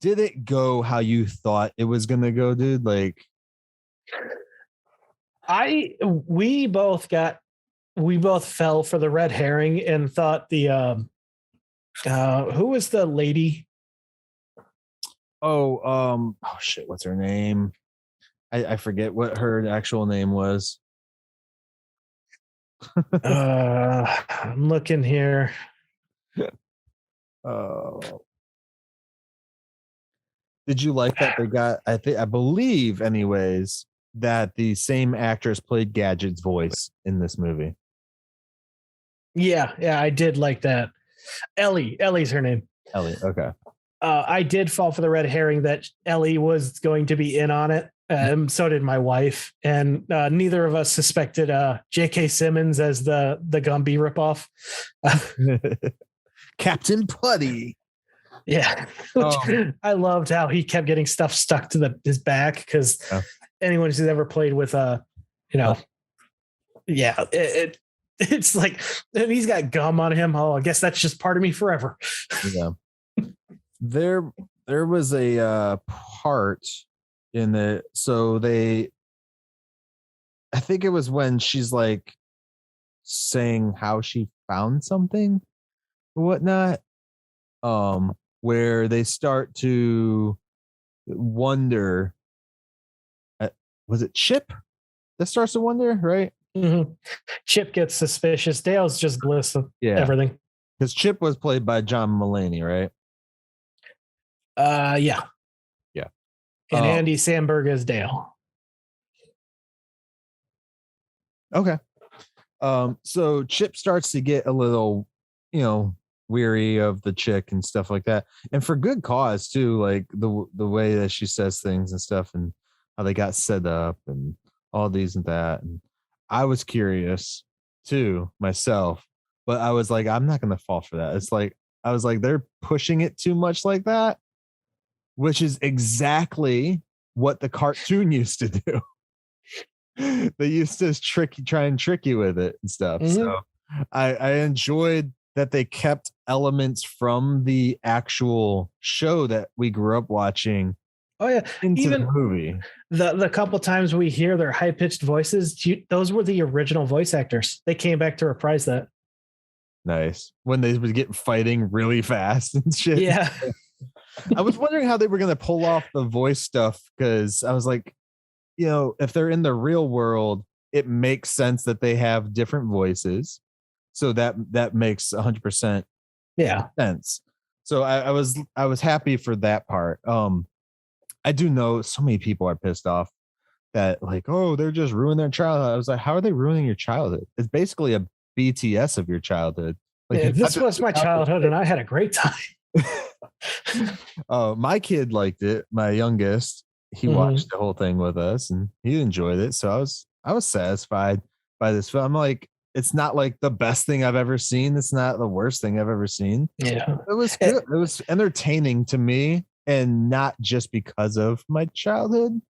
did it go how you thought it was gonna go, dude? Like, we both fell for the red herring and thought the who was the lady? Oh shit, what's her name? I forget what her actual name was. I'm looking here. Did you like that they got, I believe anyways, that the same actress played Gadget's voice in this movie? Yeah, I did like that. Ellie's her name. Ellie, okay. I did fall for the red herring that Ellie was going to be in on it. So did my wife, and neither of us suspected J.K. Simmons as the Gumby ripoff. Captain Putty. Yeah. Oh. I loved how he kept getting stuff stuck to his back because Yeah. anyone who's ever played with yeah, it's like, and he's got gum on him. Oh, I guess that's just part of me forever. Yeah. There was a part in the I think it was when she's like saying how she found something or whatnot, where they start to wonder, was it Chip that starts to wonder, right? Mm-hmm. Chip gets suspicious. Dale's just bliss of everything. Because Chip was played by John Mulaney, right? Yeah. Yeah. And Andy Samberg is Dale. Okay. So Chip starts to get a little, weary of the chick and stuff like that, and for good cause too. Like the way that she says things and stuff, and how they got set up, and all these and that. And I was curious too myself, but I was like, I'm not gonna fall for that. It's like I was like, they're pushing it too much like that, which is exactly what the cartoon used to do. They used to try and trick you with it and stuff. Mm-hmm. So I enjoyed that they kept elements from the actual show that we grew up watching. Oh yeah, into even the movie. The couple times we hear their high pitched voices, those were the original voice actors. They came back to reprise that. Nice. When they would get fighting really fast and shit. Yeah. I was wondering how they were going to pull off the voice stuff, because I was like, if they're in the real world, it makes sense that they have different voices. So that makes 100% sense. So I was happy for that part. I do know so many people are pissed off that like, oh, they're just ruining their childhood. I was like, how are they ruining your childhood? It's basically a BTS of your childhood. Like, this was my childhood and I had a great time. My kid liked it. My youngest, he watched the whole thing with us and he enjoyed it. So I was satisfied by this film. I'm like, it's not like the best thing I've ever seen. It's not the worst thing I've ever seen. Yeah. It was good. It was entertaining to me, and not just because of my childhood.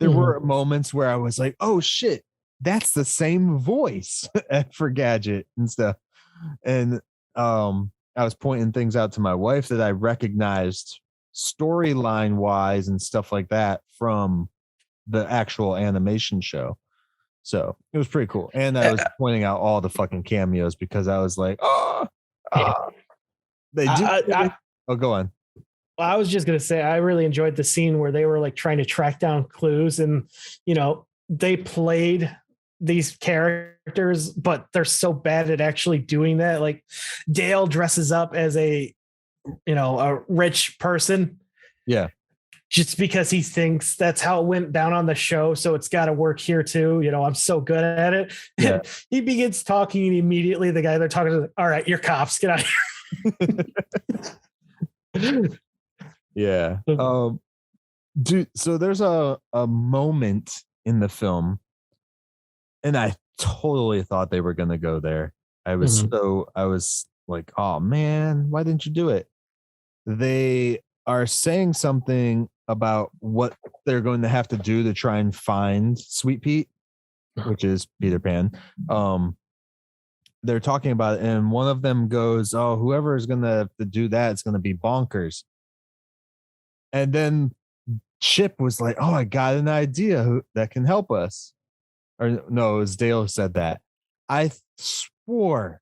There were moments where I was like, oh shit, that's the same voice for Gadget and stuff. And I was pointing things out to my wife that I recognized storyline wise and stuff like that from the actual animation show. So it was pretty cool. And I was pointing out all the fucking cameos because I was like, they do. Go on. Well, I was just going to say, I really enjoyed the scene where they were like trying to track down clues, and, they played these characters, but they're so bad at actually doing that. Like Dale dresses up as a rich person. Yeah. Just because he thinks that's how it went down on the show. So it's got to work here too. I'm so good at it. Yeah. He begins talking and immediately the guy they're talking to, all right, you're cops, get out of here. Yeah. Dude, so there's a moment in the film, and I totally thought they were going to go there. I was like, oh man, why didn't you do it? They are saying something about what they're going to have to do to try and find Sweet Pete, which is Peter Pan. They're talking about it, and one of them goes, oh, whoever is going to have to do that, it's going to be bonkers. And then Chip was like, oh, I got an idea that can help us. Or no, it was Dale who said that. I swore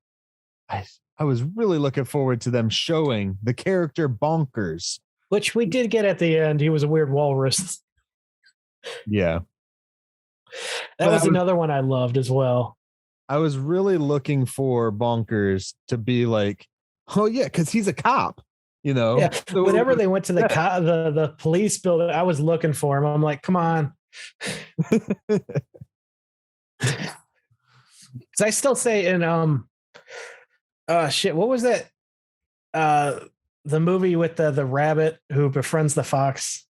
I was really looking forward to them showing the character Bonkers. Which we did get at the end. He was a weird walrus. Yeah. That was another one I loved as well. I was really looking for Bonkers to be like, oh yeah, because he's a cop. Yeah. So whenever they went to the police building, I was looking for him. I'm like, come on. Because I still say in what was that? The movie with the rabbit who befriends the fox.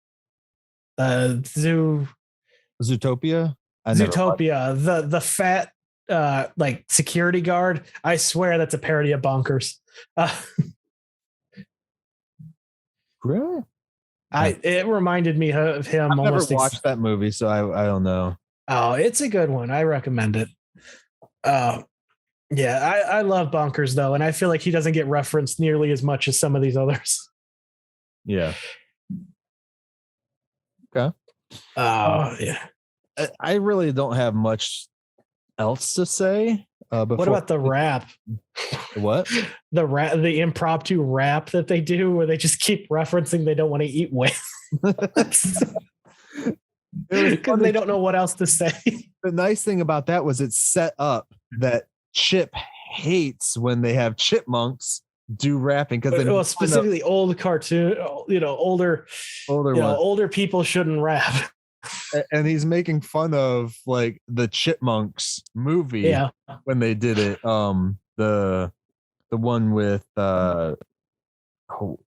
Zootopia. Zootopia. The fat like security guard. I swear that's a parody of Bonkers. Really? It reminded me of him. I've never almost watched that movie, so I don't know. Oh, it's a good one. I recommend it. Yeah, I love Bonkers though, and I feel like he doesn't get referenced nearly as much as some of these others. Yeah. Okay. Yeah. I really don't have much else to say. What about the rap? What? The impromptu rap that they do, where they just keep referencing they don't want to eat whales because they don't know what else to say. The nice thing about that was it's set up that Chip hates when they have chipmunks do rapping because specifically old cartoon, older people shouldn't rap. And he's making fun of like the Chipmunks movie when they did it. The one with who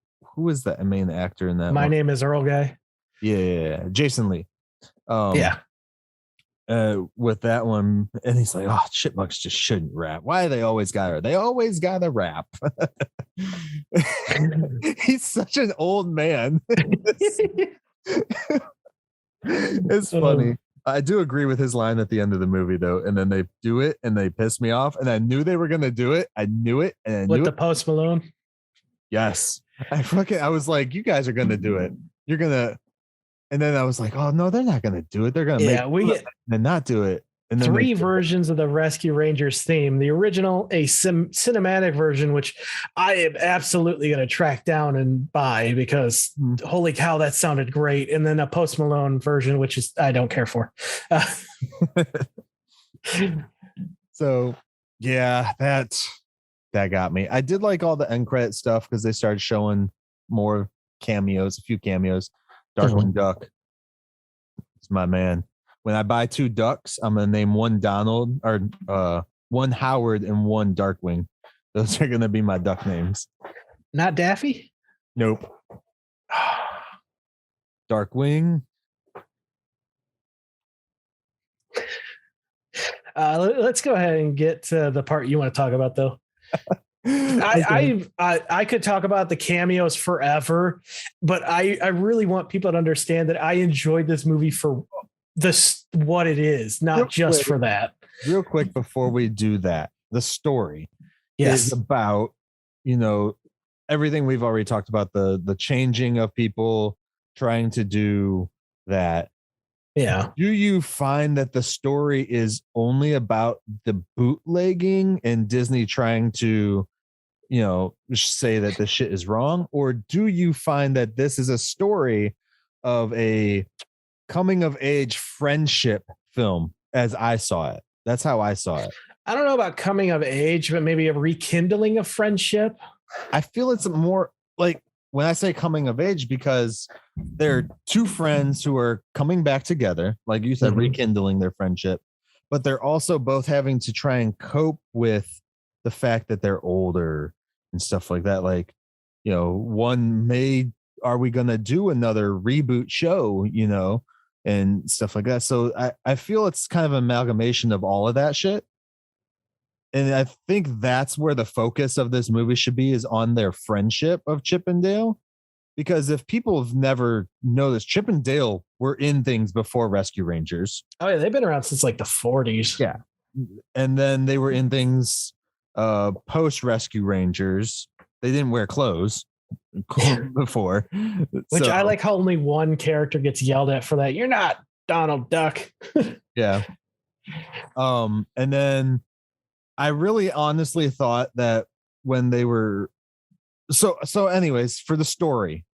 is that main actor in that? My Name is Earl guy. Yeah, Jason Lee. With that one, and he's like, "Oh, chipmunks just shouldn't rap. Why they always gotta? They always gotta rap." He's such an old man. It's funny. I do agree with his line at the end of the movie, though. And then they do it, and they piss me off. And I knew they were gonna do it. I knew it. And I knew with the Post Malone. Yes, I was like, you guys are gonna do it. You're gonna. And then I was like, oh no, they're not gonna do it. They're gonna and not do it. And then 3 versions of the Rescue Rangers theme. The original, a cinematic version, which I am absolutely going to track down and buy because holy cow, that sounded great. And then a Post Malone version, which is I don't care for. So yeah, that got me. I did like all the end credit stuff because they started showing more cameos, a few cameos. Darkwing Duck. It's my man. When I buy 2 ducks, I'm gonna name one Donald or one Howard and one Darkwing. Those are gonna be my duck names. Not Daffy? Nope. Darkwing. Let's go ahead and get to the part you want to talk about, though. I could talk about the cameos forever, but I really want people to understand that I enjoyed this movie for what it is, not just for that. Real quick before we do that, the story is about everything we've already talked about, the changing of people trying to do that. Yeah. Do you find that the story is only about the bootlegging and Disney trying to say that the shit is wrong, or do you find that this is a story of a coming of age friendship film as I saw it? That's how I saw it. I don't know about coming of age, but maybe a rekindling of friendship. I feel it's more like when I say coming of age, because they're 2 friends who are coming back together, like you said, rekindling their friendship, but they're also both having to try and cope with the fact that they're older and stuff like that. Like, are we going to do another reboot show, and stuff like that. So I feel it's kind of an amalgamation of all of that shit. And I think that's where the focus of this movie should be, is on their friendship of Chip and Dale. Because if people have never noticed, Chip and Dale were in things before Rescue Rangers. Oh yeah, they've been around since like the 40s. Yeah. And then they were in things post Rescue Rangers. They didn't wear clothes before. Which I like how only one character gets yelled at for that. You're not Donald Duck. Yeah. And then I really honestly thought that when they were so anyways, for the story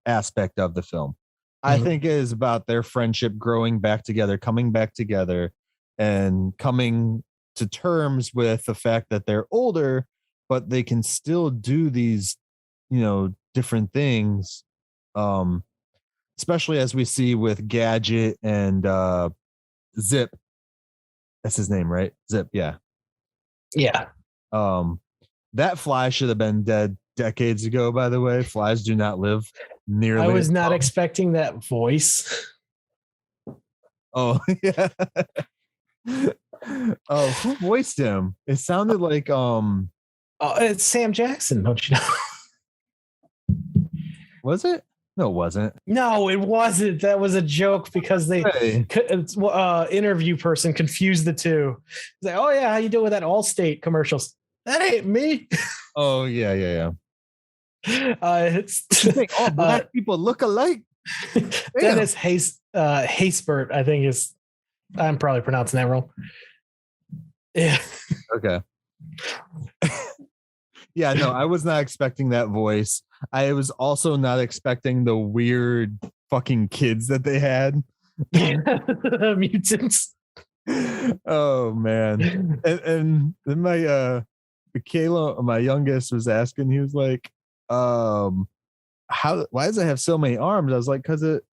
aspect of the film, I think it is about their friendship growing back together, coming back together, and coming to terms with the fact that they're older, but they can still do these, different things. Especially as we see with Gadget and Zip. That's his name, right? Zip, yeah. Yeah. That fly should have been dead decades ago, by the way. Flies do not live nearly. I was not expecting that voice. Oh, yeah. Oh, who voiced him? It sounded like it's Sam Jackson, don't you know? Was it? No, it wasn't. No, it wasn't. That was a joke because they Hey. interview person confused the two. He's like, "Oh yeah, how you doing with that Allstate commercials?" That ain't me. Oh yeah. It's You think all black people look alike? Dennis Haysbert, I think is. I'm probably pronouncing that wrong. Yeah. Okay. Yeah, no, I was not expecting that voice. I was also not expecting the weird fucking kids that they had. Mutants. Oh man. And then Michaela, my youngest, was asking, he was like, why does it have so many arms? I was like, because it's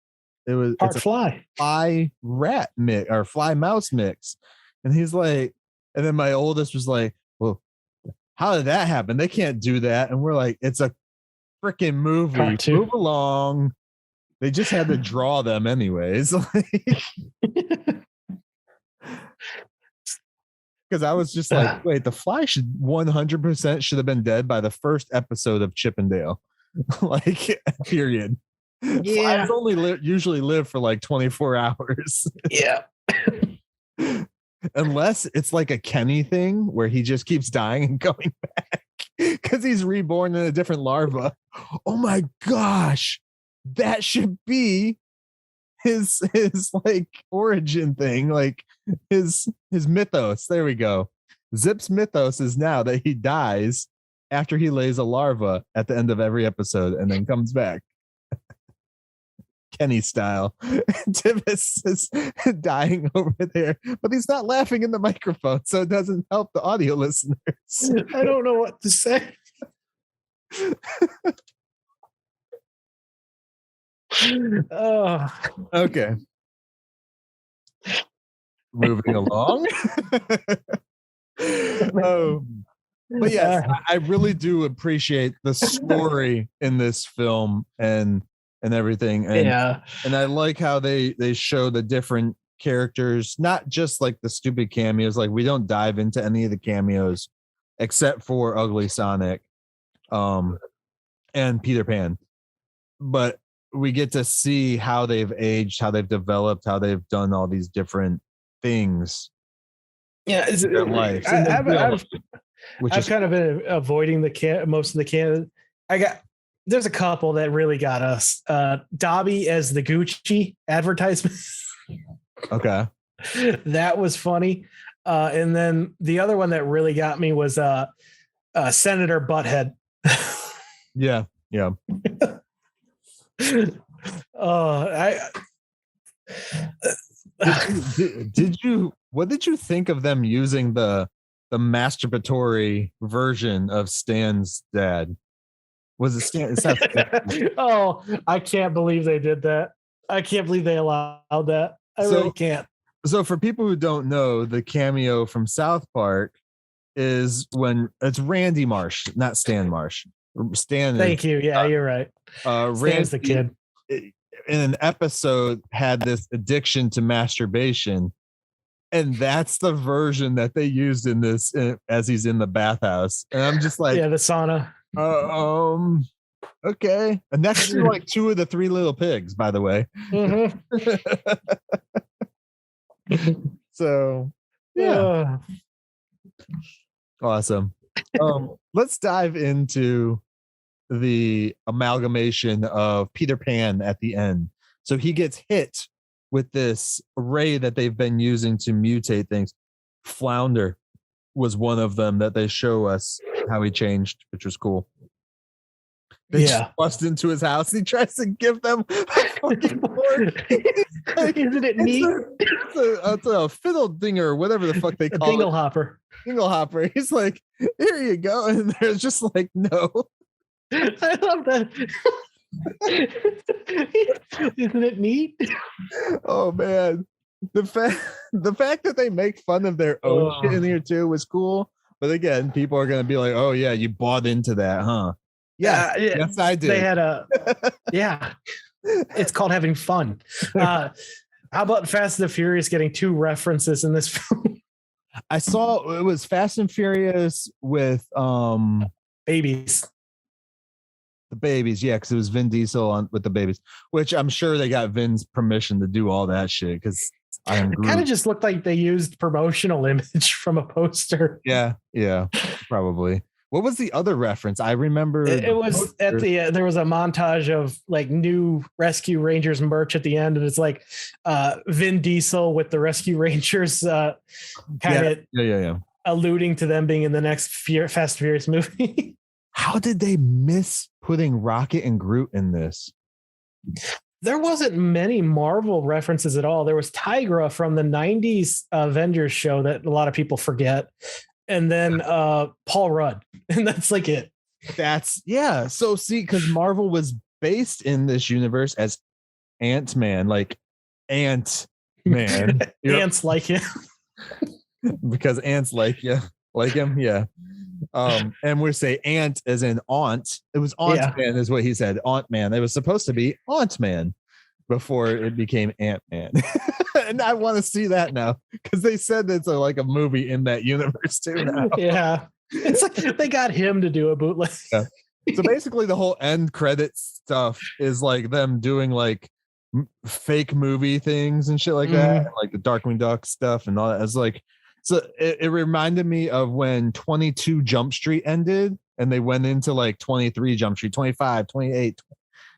a fly rat mix or fly mouse mix. And he's like, and then my oldest was like, well, how did that happen? They can't do that. And we're like, it's a freaking movie. Cartoon. Move along. They just had to draw them anyways. Because I was just like, wait, the fly should 100% should have been dead by the first episode of Chippendale. Like, period. Yeah. Flies only usually live for like 24 hours. Yeah. Unless it's like a Kenny thing where he just keeps dying and going back because he's reborn in a different larva. Oh my gosh, that should be his like origin thing, like his mythos. There we go. Zip's mythos is now that he dies after he lays a larva at the end of every episode and then comes back. Kenny style. Tivis is dying over there, but he's not laughing in the microphone, so it doesn't help the audio listeners. I don't know what to say. Okay. Moving along. Oh, but yes, I really do appreciate the story in this film and everything. And I like how they show the different characters, not just like the stupid cameos. Like, we don't dive into any of the cameos except for Ugly Sonic and Peter Pan, but we get to see how they've aged, how they've developed, how they've done all these different things. Yeah, in their lives. I've kind of been avoiding most of the can. There's a couple that really got us. Dobby as the Gucci advertisement. Okay. That was funny. And then the other one that really got me was Senator Butthead. Yeah. What did you think of them using the masturbatory version of Stan's dad? Was it Stan? It's not Stan. Oh, I can't believe they did that. I can't believe they allowed that. I really can't. So for people who don't know, the cameo from South Park is when it's Randy Marsh, not Stan Marsh. Stan. Thank you. Yeah, you're right. Randy's the kid. In an episode had this addiction to masturbation, and that's the version that they used in this as he's in the bathhouse. And I'm just like, yeah, the sauna. Okay. And that's like 2 of the 3 little pigs, by the way. Mm-hmm. So yeah. Awesome. Let's dive into the amalgamation of Peter Pan at the end. So he gets hit with this array that they've been using to mutate things. Flounder was one of them that they show us how he changed, which was cool. They just bust into his house. He tries to give them a fucking board. Like, isn't it neat? It's a fiddle dinger or whatever the fuck they call dingle hopper. Dingle hopper. He's like, here you go. And they're just like, no. I love that. Isn't it neat? Oh man. The fact that they make fun of their own shit in here too was cool. But again, people are gonna be like, oh yeah, you bought into that, huh? Yeah, yes, I did. They had it's called having fun. How about Fast and the Furious getting 2 references in this film? I saw it was Fast and Furious with babies. The babies, yeah, because it was Vin Diesel on with the babies, which I'm sure they got Vin's permission to do all that shit because I am It kind of just looked like they used promotional image from a poster. Yeah, probably. What was the other reference? I remember It was at the there was a montage of like new Rescue Rangers merch at the end, and it's like Vin Diesel with the Rescue Rangers kind of alluding to them being in the next Fast and Furious movie. How did they miss putting Rocket and Groot in this? There wasn't many Marvel references at all. There was Tigra from the 90s Avengers show that a lot of people forget. And then Paul Rudd. And that's like it. So see, because Marvel was based in this universe as Ant-Man, like Ant-Man. Ants like him. Because ants like him, yeah. And we say ant as in aunt. It was Aunt-Man is what he said. Aunt-Man. It was supposed to be Aunt-Man before it became Ant-Man. And I want to see that now because they said it's like a movie in that universe too now. Yeah. It's like they got him to do a bootleg. Yeah. So basically the whole end credits stuff is like them doing like fake movie things and shit like that, like the Darkwing Duck stuff and all that. It's like, so it reminded me of when 22 Jump Street ended and they went into like 23 Jump Street, 25, 28.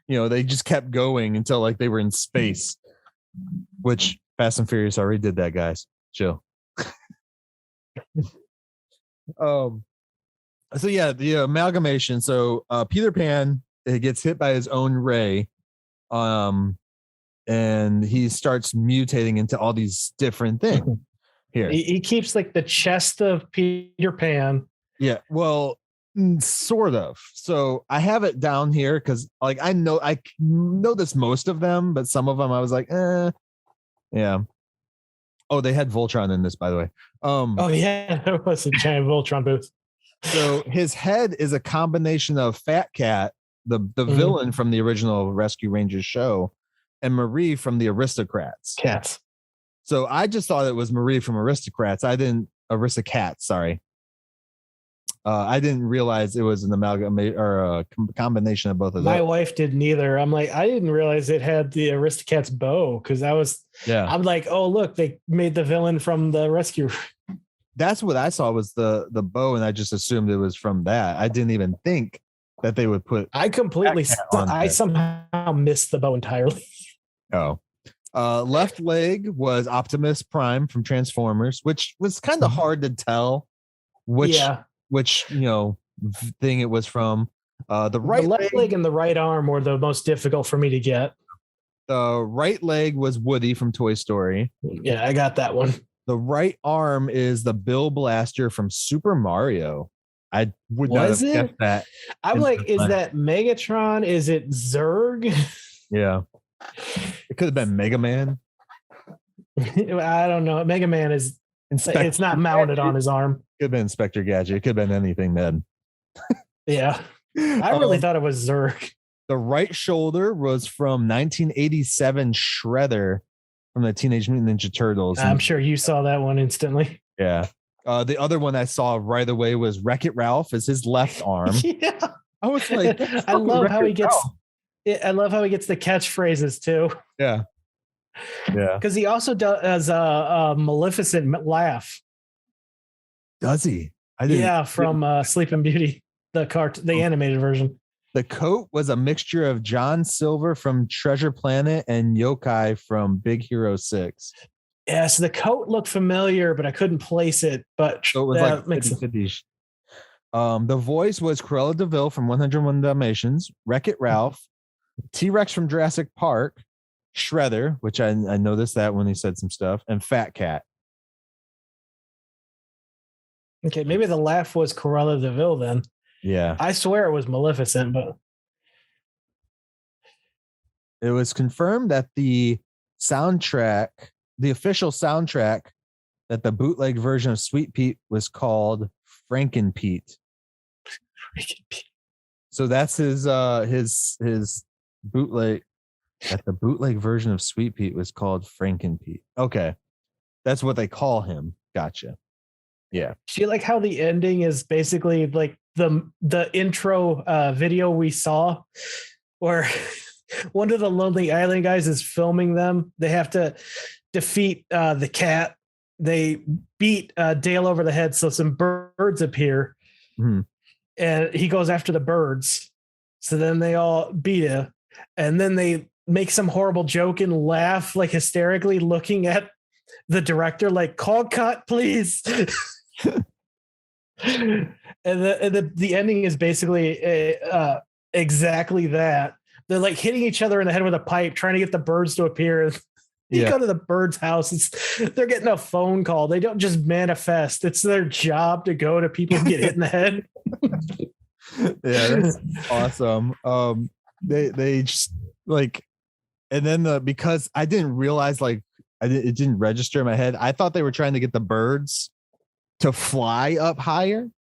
You know, they just kept going until like they were in space, which Fast and Furious already did that, guys. Chill. So yeah, the amalgamation. So Peter Pan gets hit by his own ray, and he starts mutating into all these different things. Here, he keeps like the chest of Peter Pan. Yeah, well, sort of. So I have it down here because like I know this most of them, but some of them I was like, yeah. Oh, they had Voltron in this, by the way. Oh yeah, there was a giant Voltron booth. So his head is a combination of Fat Cat, the villain from the original Rescue Rangers show, and Marie from the Aristocrats. Cats. So I just thought it was Marie from Aristocrats. Aristocats, sorry. I didn't realize it was an amalgamation or a combination of both of those. My wife didn't either. I'm like, I didn't realize it had the Aristocats bow because I'm like, oh look, they made the villain from the Rescue. That's what I saw was the bow, and I just assumed it was from that. I didn't even think that they would put. I somehow missed the bow entirely. Oh, left leg was Optimus Prime from Transformers, which was kind of hard to tell which thing it was from. The left leg and the right arm were the most difficult for me to get. The right leg was Woody from Toy Story. Yeah, I got that one. The right arm is the Bill Blaster from Super Mario. I would not have guessed that. I'm like, is that Megatron? Is it Zurg? Yeah. It could have been Mega Man. I don't know. Mega Man is it's not mounted on his arm. Could have been Inspector Gadget. It could have been anything then. Yeah. I really thought it was Zurg. The right shoulder was from 1987 Shredder from the Teenage Mutant Ninja Turtles. I'm sure you saw that one instantly. Yeah. The other one I saw right away was Wreck-It Ralph as his left arm. Yeah. I was like, I love how he gets the catchphrases too. Yeah. Yeah. Because he also does a Maleficent laugh. Does he? From Sleeping Beauty, the animated version. The coat was a mixture of John Silver from Treasure Planet and Yokai from Big Hero 6. Yeah, so the coat looked familiar, but I couldn't place it. But so it was like makes it. The voice was Cruella DeVille from 101 Dalmatians, Wreck-It Ralph, T-Rex from Jurassic Park, Shredder, which I noticed that when he said some stuff, and Fat Cat. Okay, maybe the laugh was Cruella DeVille then. Yeah. I swear it was Maleficent, but it was confirmed that the official soundtrack, that the bootleg version of Sweet Pete was called Franken Pete. So that's his bootleg. That the bootleg version of Sweet Pete was called Franken Pete. Okay. That's what they call him. Gotcha. Yeah. Do you like how the ending is basically like the intro video we saw where one of the Lonely Island guys is filming them. They have to defeat the cat. They beat Dale over the head, so some birds appear, and he goes after the birds. So then they all beat him, and then they make some horrible joke and laugh like hysterically, looking at the director like, "Call cut, please." and the ending is basically exactly that. They're like hitting each other in the head with a pipe, trying to get the birds to appear. You go to the bird's house. They're getting a phone call. They don't just manifest. It's their job to go to people who get hit in the head. Yeah, that's awesome. They just like, and then because I didn't realize it didn't register in my head. I thought they were trying to get the birds to fly up higher.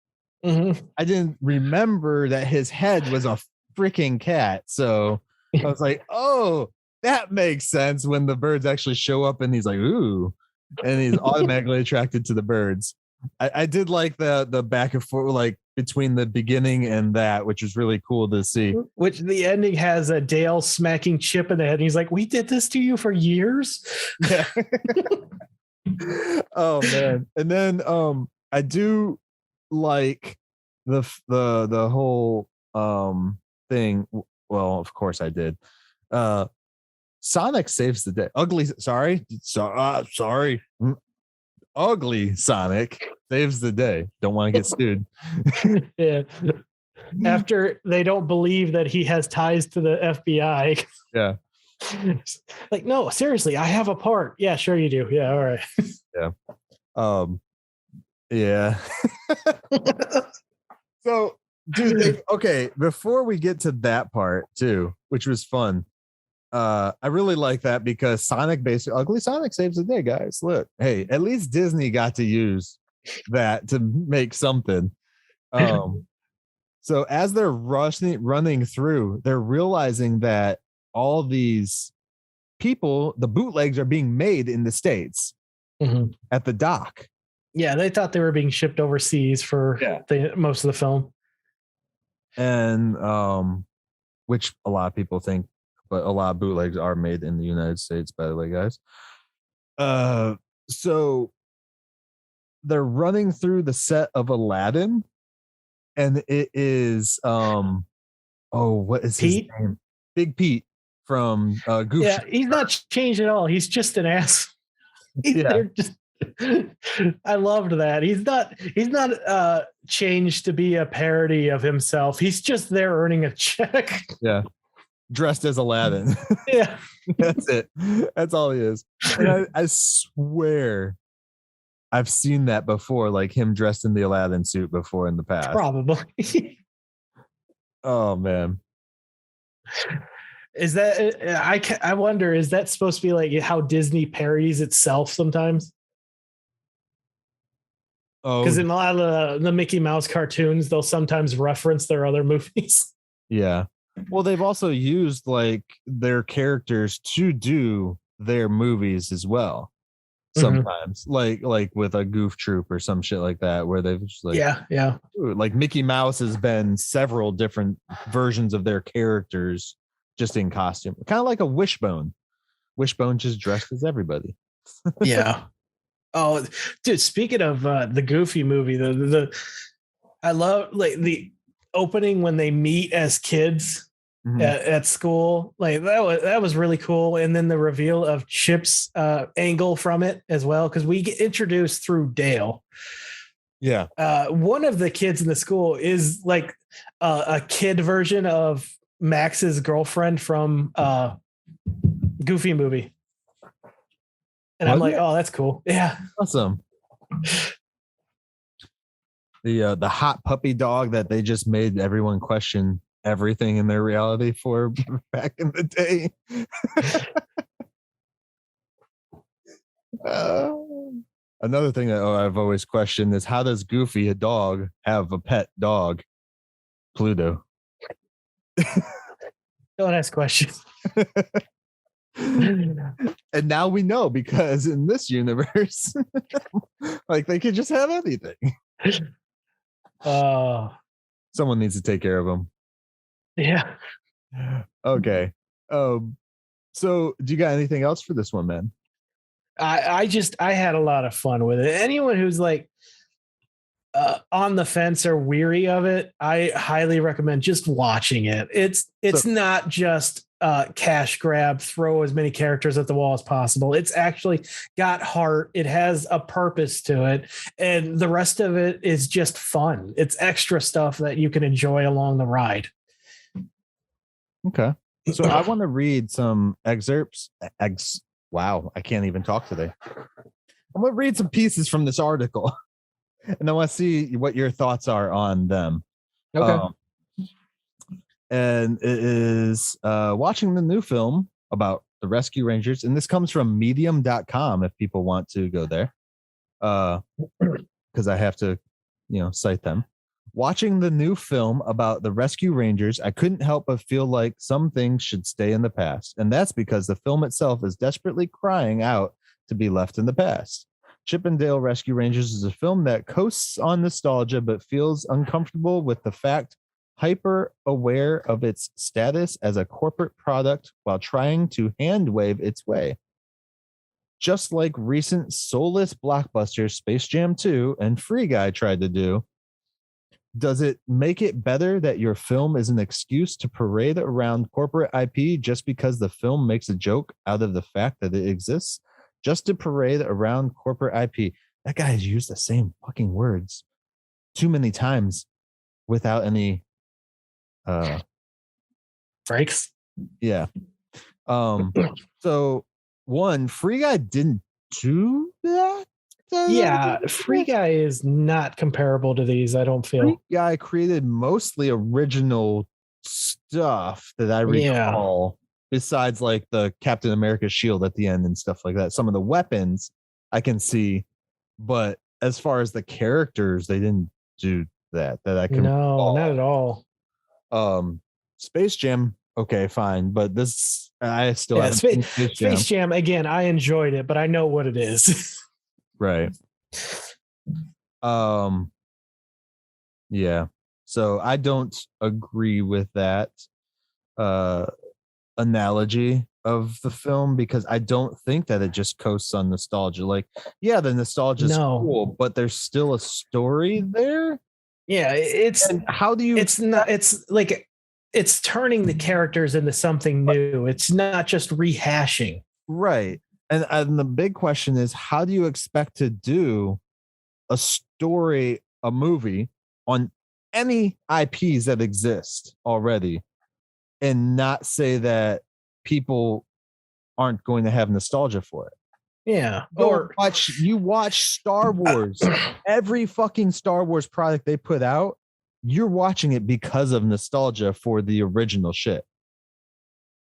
I didn't remember that his head was a freaking cat. So I was like, oh, that makes sense when the birds actually show up and he's like, ooh, and he's automatically attracted to the birds. I did like the back and forth, like between the beginning and that, which was really cool to see. Which the ending has a Dale smacking Chip in the head. And he's like, we did this to you for years. Yeah. Oh man. And then I do like the whole thing. Well, of course I did. Sonic saves the day. Sorry. Ugly Sonic saves the day. Don't want to get sued. Yeah. After they don't believe that he has ties to the FBI. Yeah. Like, no, seriously, I have a part. Yeah, sure you do. Yeah, all right. Yeah. Yeah. So, dude, okay, before we get to that part too, which was fun. I really like that because Ugly Sonic saves the day, guys. Look, hey, at least Disney got to use that to make something. So as they're running through, they're realizing that all these people, the bootlegs, are being made in the States at the dock. Yeah, they thought they were being shipped overseas for most of the film. And which a lot of people think, but a lot of bootlegs are made in the United States, by the way, guys. So they're running through the set of Aladdin, and it is what is Pete? his name? Big Pete from Goof. Yeah, he's not changed at all. He's just an ass. I loved that. He's not changed to be a parody of himself. He's just there earning a check. Yeah. Dressed as Aladdin. Yeah. That's it. That's all he is. And I swear I've seen that before, like him dressed in the Aladdin suit before in the past. Probably. Oh man. Is that I wonder, is that supposed to be like how Disney parodies itself sometimes? Oh, because in a lot of the Mickey Mouse cartoons, they'll sometimes reference their other movies. Yeah. Well, they've also used like their characters to do their movies as well. Sometimes, like with a Goof Troop or some shit like that, where they've just like, yeah, like Mickey Mouse has been several different versions of their characters just in costume, kind of like a Wishbone. Wishbone just dressed as everybody. Yeah. Oh, dude! Speaking of the Goofy movie, I love like the opening when they meet as kids at school. Like that was really cool, and then the reveal of Chip's angle from it as well, because we get introduced through Dale. Yeah, one of the kids in the school is like a kid version of Max's girlfriend from Goofy movie. And I'm like, oh, that's cool. Yeah. Awesome. The hot puppy dog that they just made everyone question everything in their reality for back in the day. Another thing that I've always questioned is, how does Goofy, a dog, have a pet dog? Pluto. Don't ask questions. And now we know, because in this universe, like they could just have anything. Someone needs to take care of him. Yeah. Okay. So do you got anything else for this one, man? I had a lot of fun with it. Anyone who's like on the fence or weary of it, I highly recommend just watching it. It's not just cash grab, throw as many characters at the wall as possible. It's actually got heart. It has a purpose to it, and the rest of it is just fun. It's extra stuff that you can enjoy along the ride. Okay. So I want to read some excerpts. Wow, I can't even talk today. I'm going to read some pieces from this article, and I want to see what your thoughts are on them. Okay. And it is watching the new film about the Rescue Rangers, and this comes from medium.com if people want to go there, because I have to, cite them. Watching the new film about the Rescue Rangers, I couldn't help but feel like some things should stay in the past. And that's because the film itself is desperately crying out to be left in the past. Chip and Dale Rescue Rangers is a film that coasts on nostalgia but feels uncomfortable with the fact, hyper aware of its status as a corporate product while trying to hand wave its way. Just like recent soulless blockbusters Space Jam 2 and Free Guy tried to do, does it make it better that your film is an excuse to parade around corporate IP just because the film makes a joke out of the fact that it exists? Just to parade around corporate IP. That guy has used the same fucking words too many times without any breaks. Yeah. So one, Free Guy didn't do that. Yeah, Free Guy is not comparable to these, I don't feel. Free Guy created mostly original stuff that I recall, besides like the Captain America shield at the end and stuff like that. Some of the weapons I can see, but as far as the characters, they didn't do that I can recall. Not at all. Space Jam, okay, fine, but this I still haven't seen Space Jam again, I enjoyed it, but I know what it is. Right. Yeah. So I don't agree with that analogy of the film, because I don't think that it just coasts on nostalgia. Like, yeah, the nostalgia is cool, but there's still a story there. Yeah, and how do you? It's not. It's like it's turning the characters into something new. It's not just rehashing. Right. And the big question is, how do you expect to do a story, a movie on any IPs that exist already and not say that people aren't going to have nostalgia for it? Yeah. You watch Star Wars, every fucking Star Wars product they put out, you're watching it because of nostalgia for the original shit.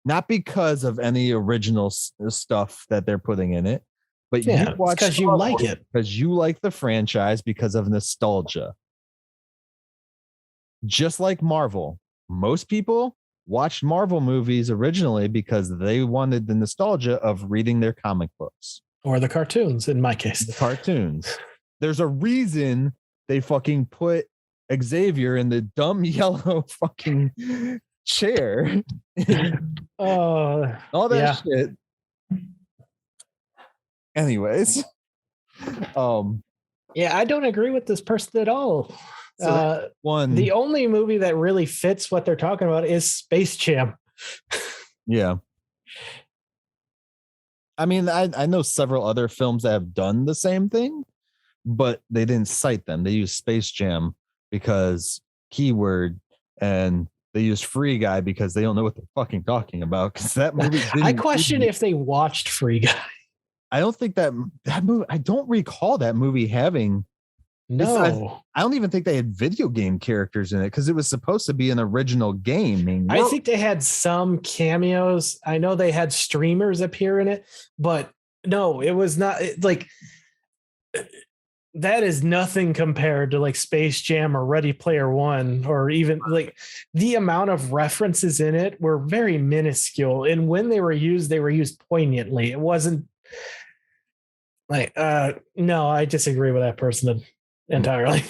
Not because of any original stuff that they're putting in it, but you watch because you like it, because you like the franchise because of nostalgia. Just like Marvel, most people watched Marvel movies originally because they wanted the nostalgia of reading their comic books or the cartoons. In my case, the cartoons. There's a reason they fucking put Xavier in the dumb yellow fucking chair. All that shit. Anyways, I don't agree with this person at all. So the only movie that really fits what they're talking about is Space Jam. Yeah. I mean, I know several other films that have done the same thing, but they didn't cite them. They used Space Jam because keyword, and they used Free Guy because they don't know what they're fucking talking about. Because that movie, I question if they watched Free Guy. I don't think that movie. I don't recall that movie having. No, I don't even think they had video game characters in it because it was supposed to be an original game. I think they had some cameos. I know they had streamers appear in it, but no, it was not like. That is nothing compared to like Space Jam or Ready Player One, or even like the amount of references in it were very minuscule. And when they were used poignantly. It wasn't like, no, I disagree with that person entirely.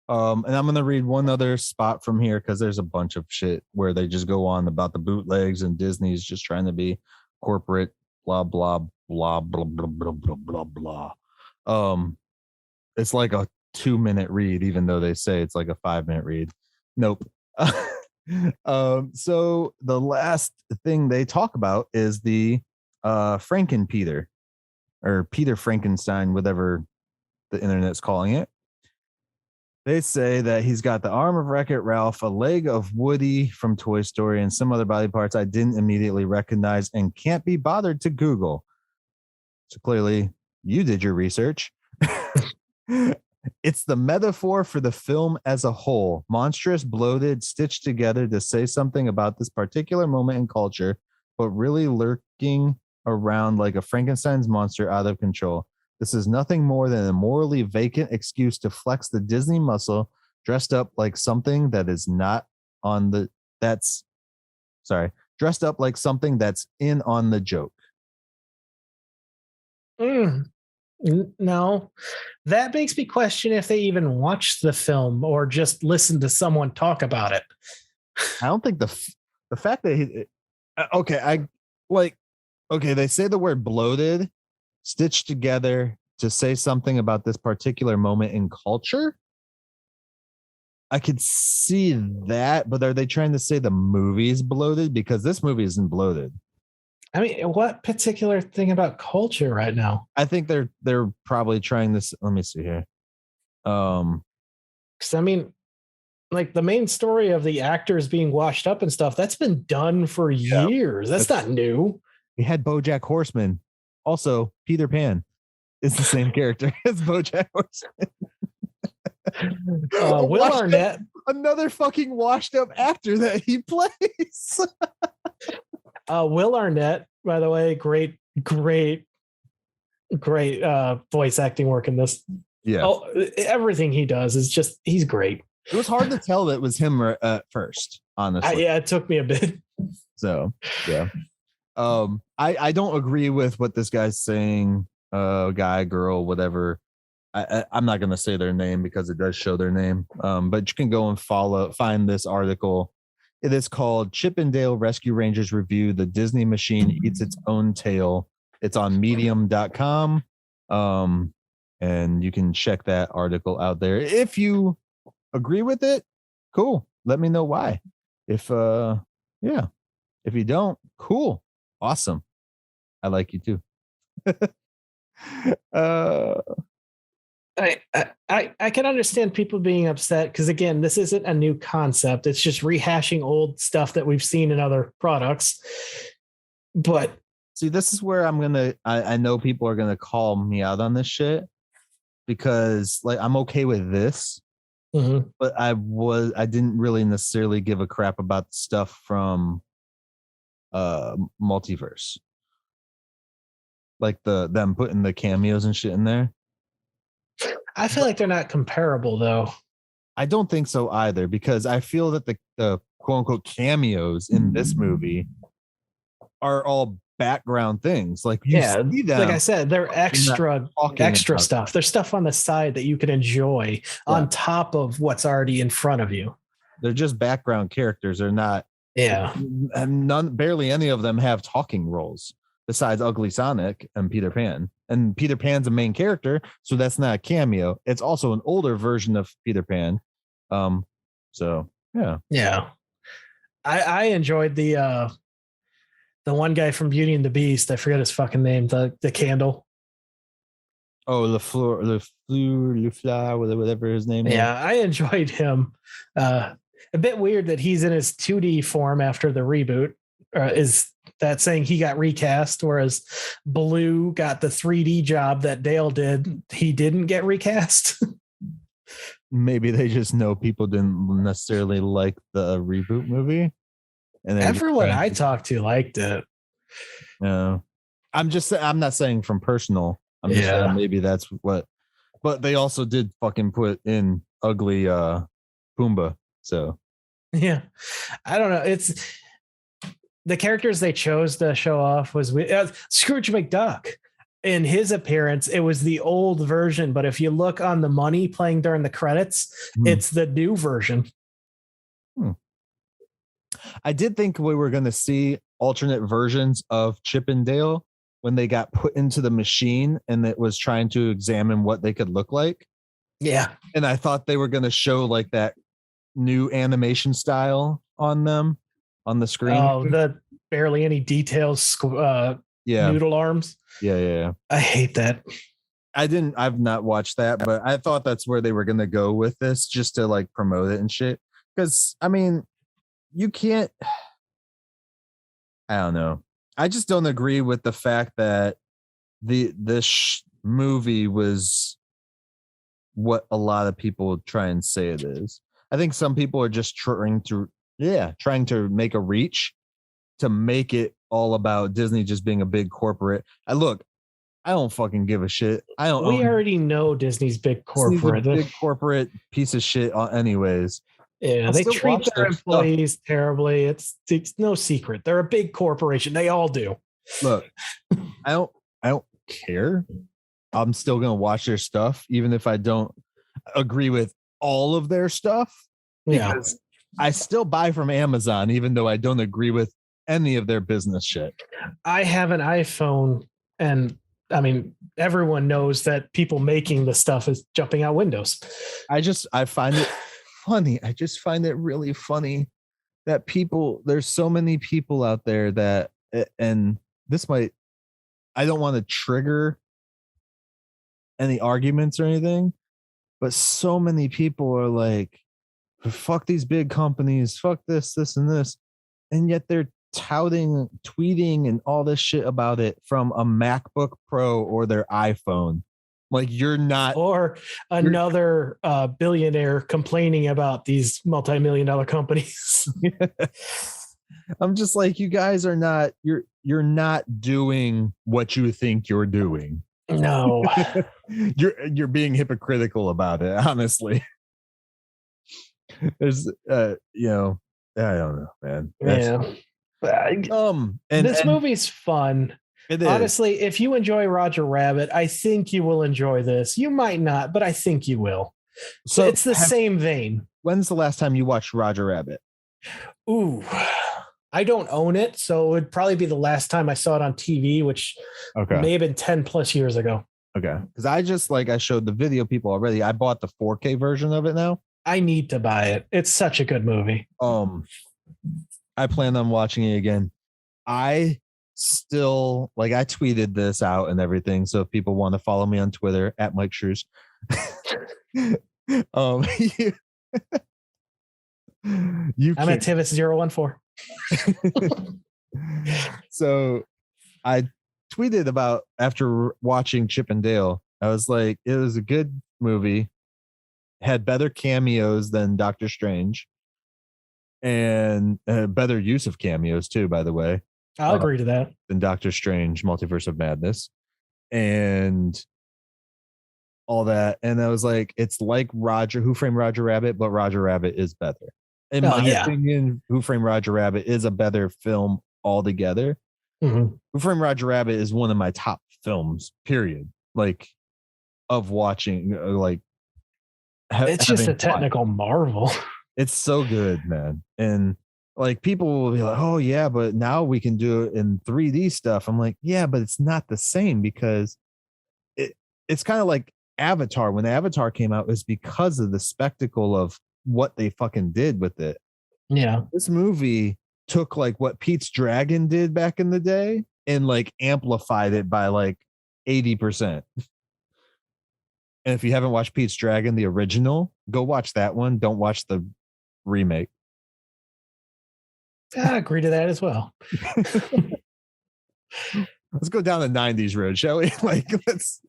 And I'm gonna read one other spot from here because there's a bunch of shit where they just go on about the bootlegs and Disney's just trying to be corporate, blah blah blah blah blah blah blah blah blah. It's like a 2-minute read, even though they say it's like a 5-minute read. Nope. So the last thing they talk about is the Franken-Peter, or Peter Frankenstein, whatever the internet's calling it. They say that he's got the arm of Wreck-It Ralph, a leg of Woody from Toy Story, and some other body parts I didn't immediately recognize and can't be bothered to Google. So clearly, you did your research. It's the metaphor for the film as a whole. Monstrous, bloated, stitched together to say something about this particular moment in culture, but really lurking around like a Frankenstein's monster out of control. This is nothing more than a morally vacant excuse to flex the Disney muscle, dressed up like something that is not on the dressed up like something that's in on the joke. No, that makes me question if they even watched the film or just listened to someone talk about it. I don't think the fact that they say the word bloated, stitched together to say something about this particular moment in culture. I could see that, but are they trying to say the movie's bloated? Because this movie isn't bloated. I mean, what particular thing about culture right now? I think they're probably trying this. Let me see here. Because I mean, like the main story of the actors being washed up and stuff, that's been done for years. That's not new. We had BoJack Horseman. Also, Peter Pan is the same character as BoJack Horseman. Will Arnett, another fucking washed up actor that he plays. Will Arnett, by the way, great voice acting work in this. Yeah. Oh, everything he does is just, he's great. It was hard to tell that it was him at first, honestly. Yeah, it took me a bit. So, yeah. I don't agree with what this guy's saying. Guy, girl, whatever. I'm not going to say their name because it does show their name. But you can go and find this article. It is called Chippendale Rescue Rangers Review The Disney Machine Eats Its Own Tail. It's on medium.com. And you can check that article out there. If you agree with it, cool. Let me know why. If you don't, cool. Awesome. I like you too. I can understand people being upset because, again, this isn't a new concept. It's just rehashing old stuff that we've seen in other products. But see, this is where I know people are gonna call me out on this shit because like I'm okay with this, but I didn't really necessarily give a crap about the stuff from Multiverse, like them putting the cameos and shit in there. I feel like they're not comparable, though. I don't think so either, because I feel that the quote unquote cameos in this movie are all background things. Like you see them, like I said, they're extra stuff. There's stuff on the side that you can enjoy on top of what's already in front of you. They're just background characters. They're not. Yeah. And barely any of them have talking roles besides Ugly Sonic and Peter Pan. And Peter Pan's a main character, so that's not a cameo. It's also an older version of Peter Pan. So yeah. Yeah. I enjoyed the one guy from Beauty and the Beast. I forget his fucking name, the candle. Oh, Le Fleur, whatever his name is. Yeah, I enjoyed him. A bit weird that he's in his 2D form after the reboot. Is that saying he got recast, whereas Blue got the 3D job that Dale did? He didn't get recast. Maybe they just know people didn't necessarily like the reboot movie. And everyone I talked to liked it. No, I'm not saying from personal. I'm just saying maybe that's what. But they also did fucking put in ugly Pumbaa. So yeah, I don't know. It's the characters they chose to show off was Scrooge McDuck. in his appearance, it was the old version, but if you look on the money playing during the credits, it's the new version. I did think we were going to see alternate versions of Chip and Dale when they got put into the machine and it was trying to examine what they could look like. Yeah. And I thought they were going to show like that new animation style on them on the screen. Oh, the barely any details. Noodle arms. Yeah. I hate that. I've not watched that, but I thought that's where they were going to go with this, just to like promote it and shit. Because I mean, you can't, I don't know. I just don't agree with the fact that this movie was what a lot of people try and say it is. I think some people are just trying to make a reach to make it all about Disney just being a big corporate. I don't fucking give a shit. We already know Disney's big corporate. Disney's a big corporate piece of shit anyways. Yeah, they treat their employees terribly. It's no secret. They're a big corporation. They all do. Look, I don't care. I'm still gonna watch their stuff, even if I don't agree with all of their stuff. Yeah. Because I still buy from Amazon, even though I don't agree with any of their business shit. I have an iPhone, and I mean, everyone knows that people making the stuff is jumping out windows. I find it funny. I just find it really funny that there's so many people out there that, and I don't want to trigger any arguments or anything, but so many people are like, fuck these big companies, fuck this, and this. And yet they're touting, tweeting, and all this shit about it from a MacBook Pro or their iPhone. Like, you're not, or another billionaire complaining about these multi-million-dollar companies. I'm just like, you guys are not, you're not doing what you think you're doing. No. You're being hypocritical about it, honestly. There's I don't know, man. This movie's fun. It is. Honestly, if you enjoy Roger Rabbit, I think you will enjoy this. You might not, but I think you will. So it's the same vein. When's the last time you watched Roger Rabbit? Ooh, I don't own it, so it would probably be the last time I saw it on TV, which may have been 10 plus years ago. Okay. Because I showed the video people already. I bought the 4K version of it now. I need to buy it. It's such a good movie. I plan on watching it again. I still, like, I tweeted this out and everything. So if people want to follow me on Twitter at Myke Shrews, I'm at Tivis014. So I tweeted about, after watching Chip and Dale, I was like, it was a good movie, had better cameos than Doctor Strange, and better use of cameos too, by the way. I'll agree to that. Than Doctor Strange Multiverse of Madness and all that. And I was like, it's like Who Framed Roger Rabbit, but Roger Rabbit is better. In my opinion, Who Framed Roger Rabbit is a better film altogether. Mm-hmm. Who Framed Roger Rabbit is one of my top films, period. Like, of watching, like, it's just a technical marvel. It's so good, man. And like, people will be like, oh yeah, but now we can do it in 3D stuff. I'm like, yeah, but it's not the same, because it's kind of like Avatar. When Avatar came out, it was because of the spectacle of what they fucking did with it. Yeah. This movie took like what Pete's Dragon did back in the day and like amplified it by like 80%. And if you haven't watched Pete's Dragon, the original, go watch that one. Don't watch the remake. I agree to that as well. Let's go down the 90s road, shall we? Like, let's.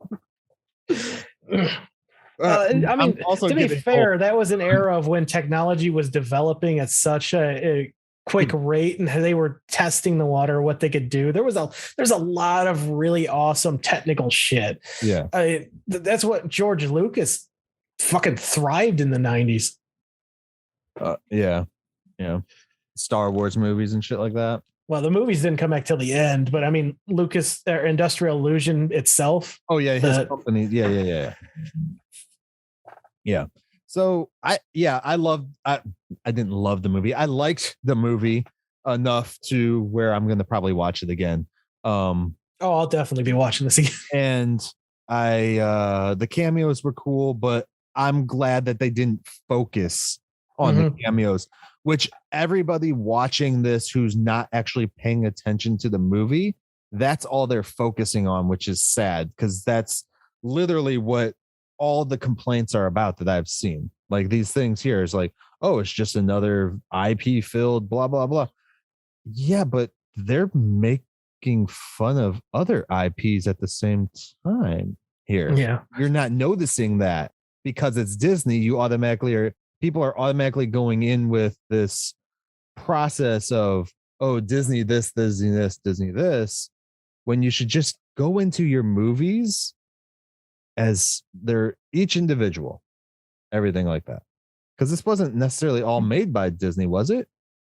I mean, to be fair, that was an era of when technology was developing at such a quick rate, and they were testing the water, what they could do. There's a lot of really awesome technical shit. Yeah, that's what George Lucas fucking thrived in the 90s. Yeah, Star Wars movies and shit like that. Well, the movies didn't come back till the end, but I mean, Lucas or Industrial Illusion itself. Oh yeah, his The- company. Yeah. So I didn't love the movie. I liked the movie enough to where I'm gonna probably watch it again. Oh, I'll definitely be watching this again. And the cameos were cool, but I'm glad that they didn't focus on the cameos, which everybody watching this who's not actually paying attention to the movie, that's all they're focusing on, which is sad because that's literally what all the complaints are about that I've seen. Like these things here is like, oh, it's just another IP filled blah blah blah. Yeah, but they're making fun of other IPs at the same time here. Yeah. You're not noticing that because it's Disney, you automatically are people are automatically going in with this process of, oh, Disney this, Disney this, Disney this, when you should just go into your movies as they're each individual, everything like that. Because this wasn't necessarily all made by Disney, was it?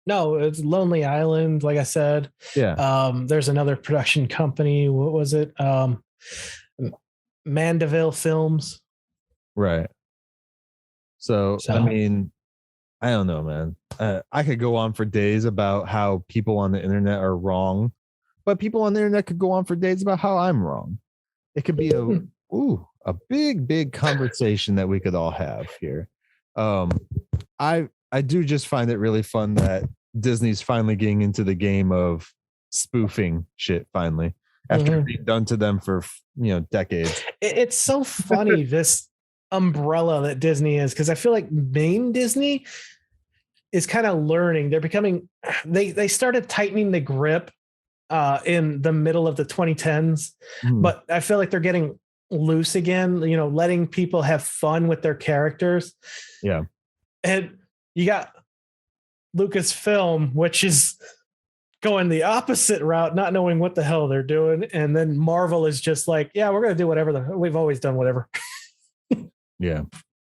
No, it's Lonely Island, like I said. Yeah. There's another production company. What was it? Mandeville Films. Right. So, I mean, I don't know, man. I could go on for days about how people on the internet are wrong, but people on the internet could go on for days about how I'm wrong. It could be a big conversation that we could all have here. I do just find it really fun that Disney's finally getting into the game of spoofing shit finally after being done to them for decades. It's so funny this umbrella that Disney is, because I feel like main Disney is kind of learning. They're becoming they started tightening the grip in the middle of the 2010s, but I feel like they're getting loose again, letting people have fun with their characters. Yeah. And you got Lucasfilm, which is going the opposite route, not knowing what the hell they're doing. And then Marvel is just like, yeah, we're going to do whatever. We've always done whatever. Yeah.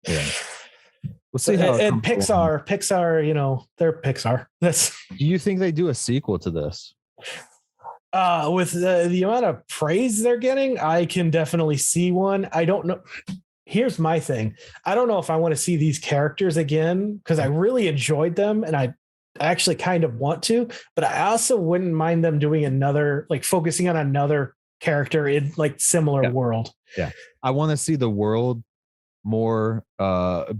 We'll see how. And Pixar, they're Pixar. That's. Do you think they do a sequel to this? With the amount of praise they're getting, I can definitely see one. I don't know. Here's my thing. I don't know if I want to see these characters again because I really enjoyed them and I actually kind of want to, but I also wouldn't mind them doing another, like focusing on another character in like similar world. Yeah. I want to see the world more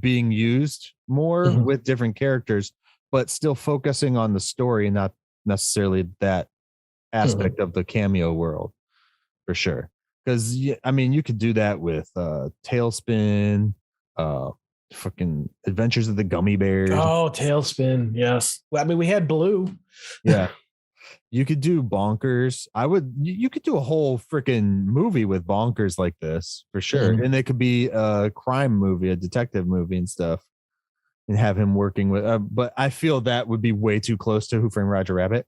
being used more with different characters, but still focusing on the story and not necessarily that aspect of the cameo world for sure. Because I mean, you could do that with Tailspin, fucking Adventures of the Gummy Bears. Oh, Tailspin, yes. Well, I mean, we had Blue. Yeah, you could do Bonkers. You could do a whole freaking movie with Bonkers like this for sure, and it could be a crime movie, a detective movie, and stuff, and have him working with. But I feel that would be way too close to Who Framed Roger Rabbit.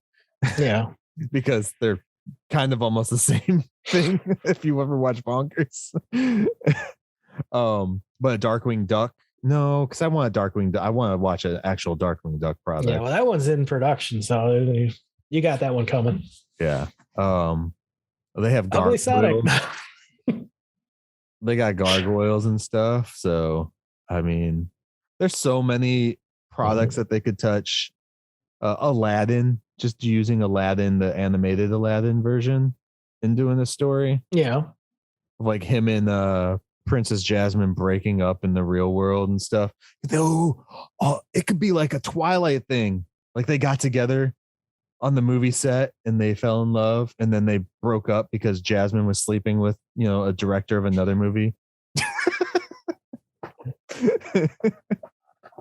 Yeah, because they're kind of almost the same thing if you ever watch Bonkers. But Darkwing Duck, no, because I want a Darkwing I want to watch an actual Darkwing Duck product. Yeah, well, that one's in production, so you got that one coming. Yeah. They have Sonic. They got gargoyles and stuff. So I mean, there's so many products that they could touch. Aladdin, just using Aladdin, the animated Aladdin version, and doing the story. Yeah. Like him and Princess Jasmine breaking up in the real world and stuff. Oh, it could be like a Twilight thing. Like they got together on the movie set and they fell in love and then they broke up because Jasmine was sleeping with, a director of another movie.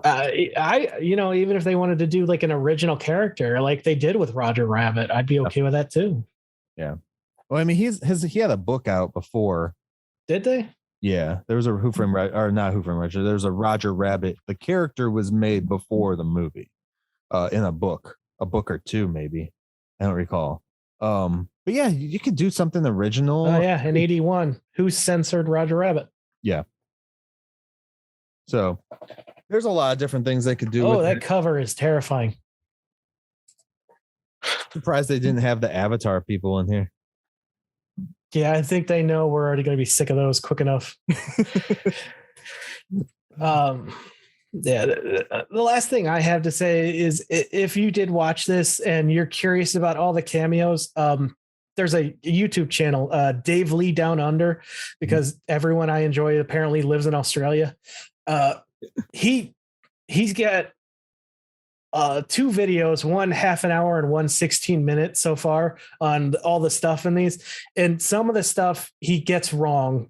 Even if they wanted to do like an original character like they did with Roger Rabbit, I'd be okay with that too. Yeah. Well, I mean, he had a book out before. Did they? Yeah, there was a Who Framed Roger, or not Who Framed Roger. There was a Roger Rabbit. The character was made before the movie, in a book or two, maybe. I don't recall. But yeah, you could do something original. Oh yeah, in 81. Who censored Roger Rabbit? Yeah. So there's a lot of different things they could do. Oh, that cover is terrifying. Surprised they didn't have the Avatar people in here. Yeah, I think they know we're already going to be sick of those quick enough. Yeah, the last thing I have to say is if you did watch this and you're curious about all the cameos, there's a YouTube channel, Dave Lee Down Under, because everyone I enjoy apparently lives in Australia. He's got two videos, one half an hour and one 16 minutes so far on all the stuff in these. And some of the stuff he gets wrong.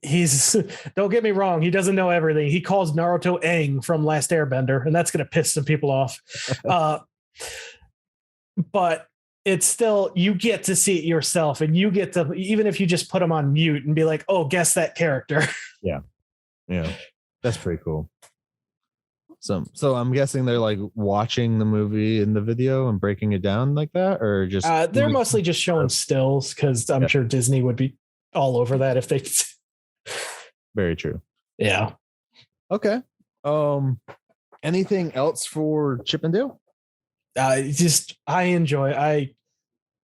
He's don't get me wrong, he doesn't know everything. He calls Naruto Aang from Last Airbender, and that's going to piss some people off. But it's still, you get to see it yourself, and you get to, even if you just put them on mute and be like, oh, guess that character. Yeah, that's pretty cool. So I'm guessing they're like watching the movie in the video and breaking it down like that, or just they're mostly just showing stills, because I'm sure Disney would be all over that if they. Very true. Yeah. Okay. Anything else for Chip and Dale? I enjoy.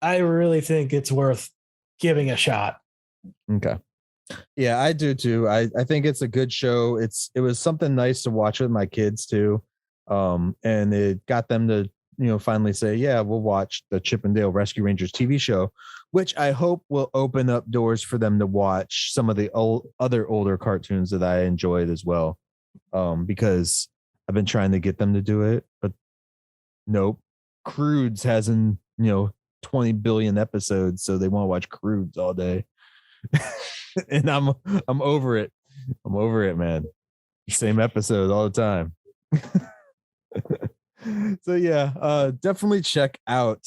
I really think it's worth giving a shot. Okay. Yeah, I do too. I think it's a good show. It was something nice to watch with my kids too. And it got them to, finally say, yeah, we'll watch the Chip and Dale Rescue Rangers TV show, which I hope will open up doors for them to watch some of the other older cartoons that I enjoyed as well. Because I've been trying to get them to do it, but nope. Crudes hasn't, 20 billion episodes, so they want to watch Crudes all day. And I'm over it. I'm over it, man. Same episode all the time. So yeah, definitely check out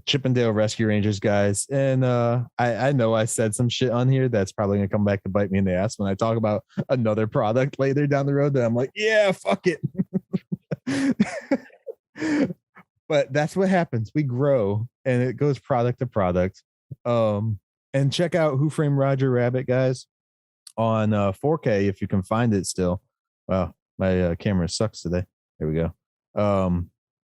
Chip and Dale Rescue Rangers, guys. And I know I said some shit on here that's probably gonna come back to bite me in the ass when I talk about another product later down the road that I'm like, yeah, fuck it. But that's what happens. We grow, and it goes product to product. And check out Who Framed Roger Rabbit, guys, on 4K if you can find it still. Wow, my camera sucks today. There we go.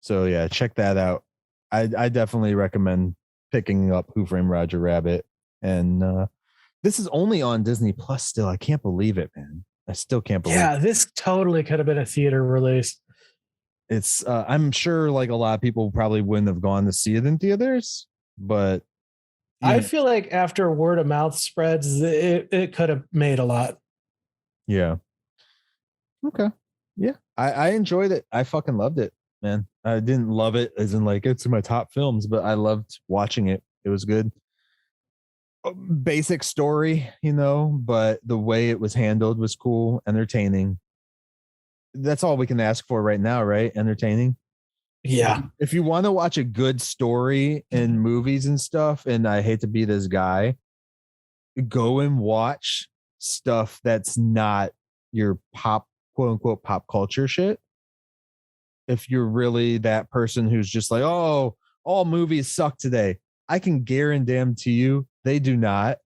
So yeah, check that out. I definitely recommend picking up Who Framed Roger Rabbit. And this is only on Disney Plus still. I can't believe it, man. I still can't believe it. This totally could have been a theater release. It's I'm sure like a lot of people probably wouldn't have gone to see it in theaters, but I feel like after word of mouth spreads, it could have made a lot. Yeah. Okay. Yeah. I enjoyed it. I fucking loved it, man. I didn't love it as in like it's in my top films, but I loved watching it. It was good. Basic story, but the way it was handled was cool, entertaining. That's all we can ask for right now, right? Entertaining. Yeah. If you want to watch a good story in movies and stuff, and I hate to be this guy, go and watch stuff that's not your quote unquote pop culture shit. If you're really that person who's just like, oh, all movies suck today, I can guarantee you they do not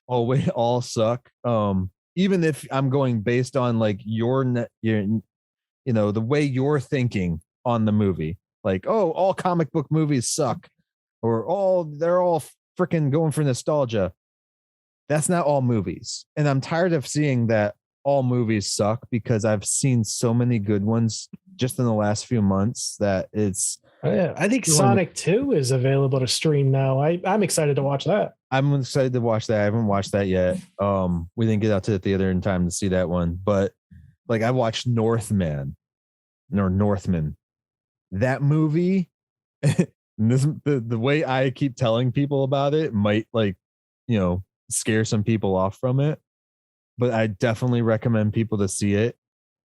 always all suck. Even if I'm going based on like your the way you're thinking on the movie, like, oh, all comic book movies suck, or they're all freaking going for nostalgia. That's not all movies. And I'm tired of seeing that all movies suck, because I've seen so many good ones just in the last few months that it's. I think Sonic 2 is available to stream now. I'm excited to watch that. I'm excited to watch that. I haven't watched that yet. We didn't get out to the theater in time to see that one, but like I watched Northman. That movie, the way I keep telling people about it might scare some people off from it, but I definitely recommend people to see it.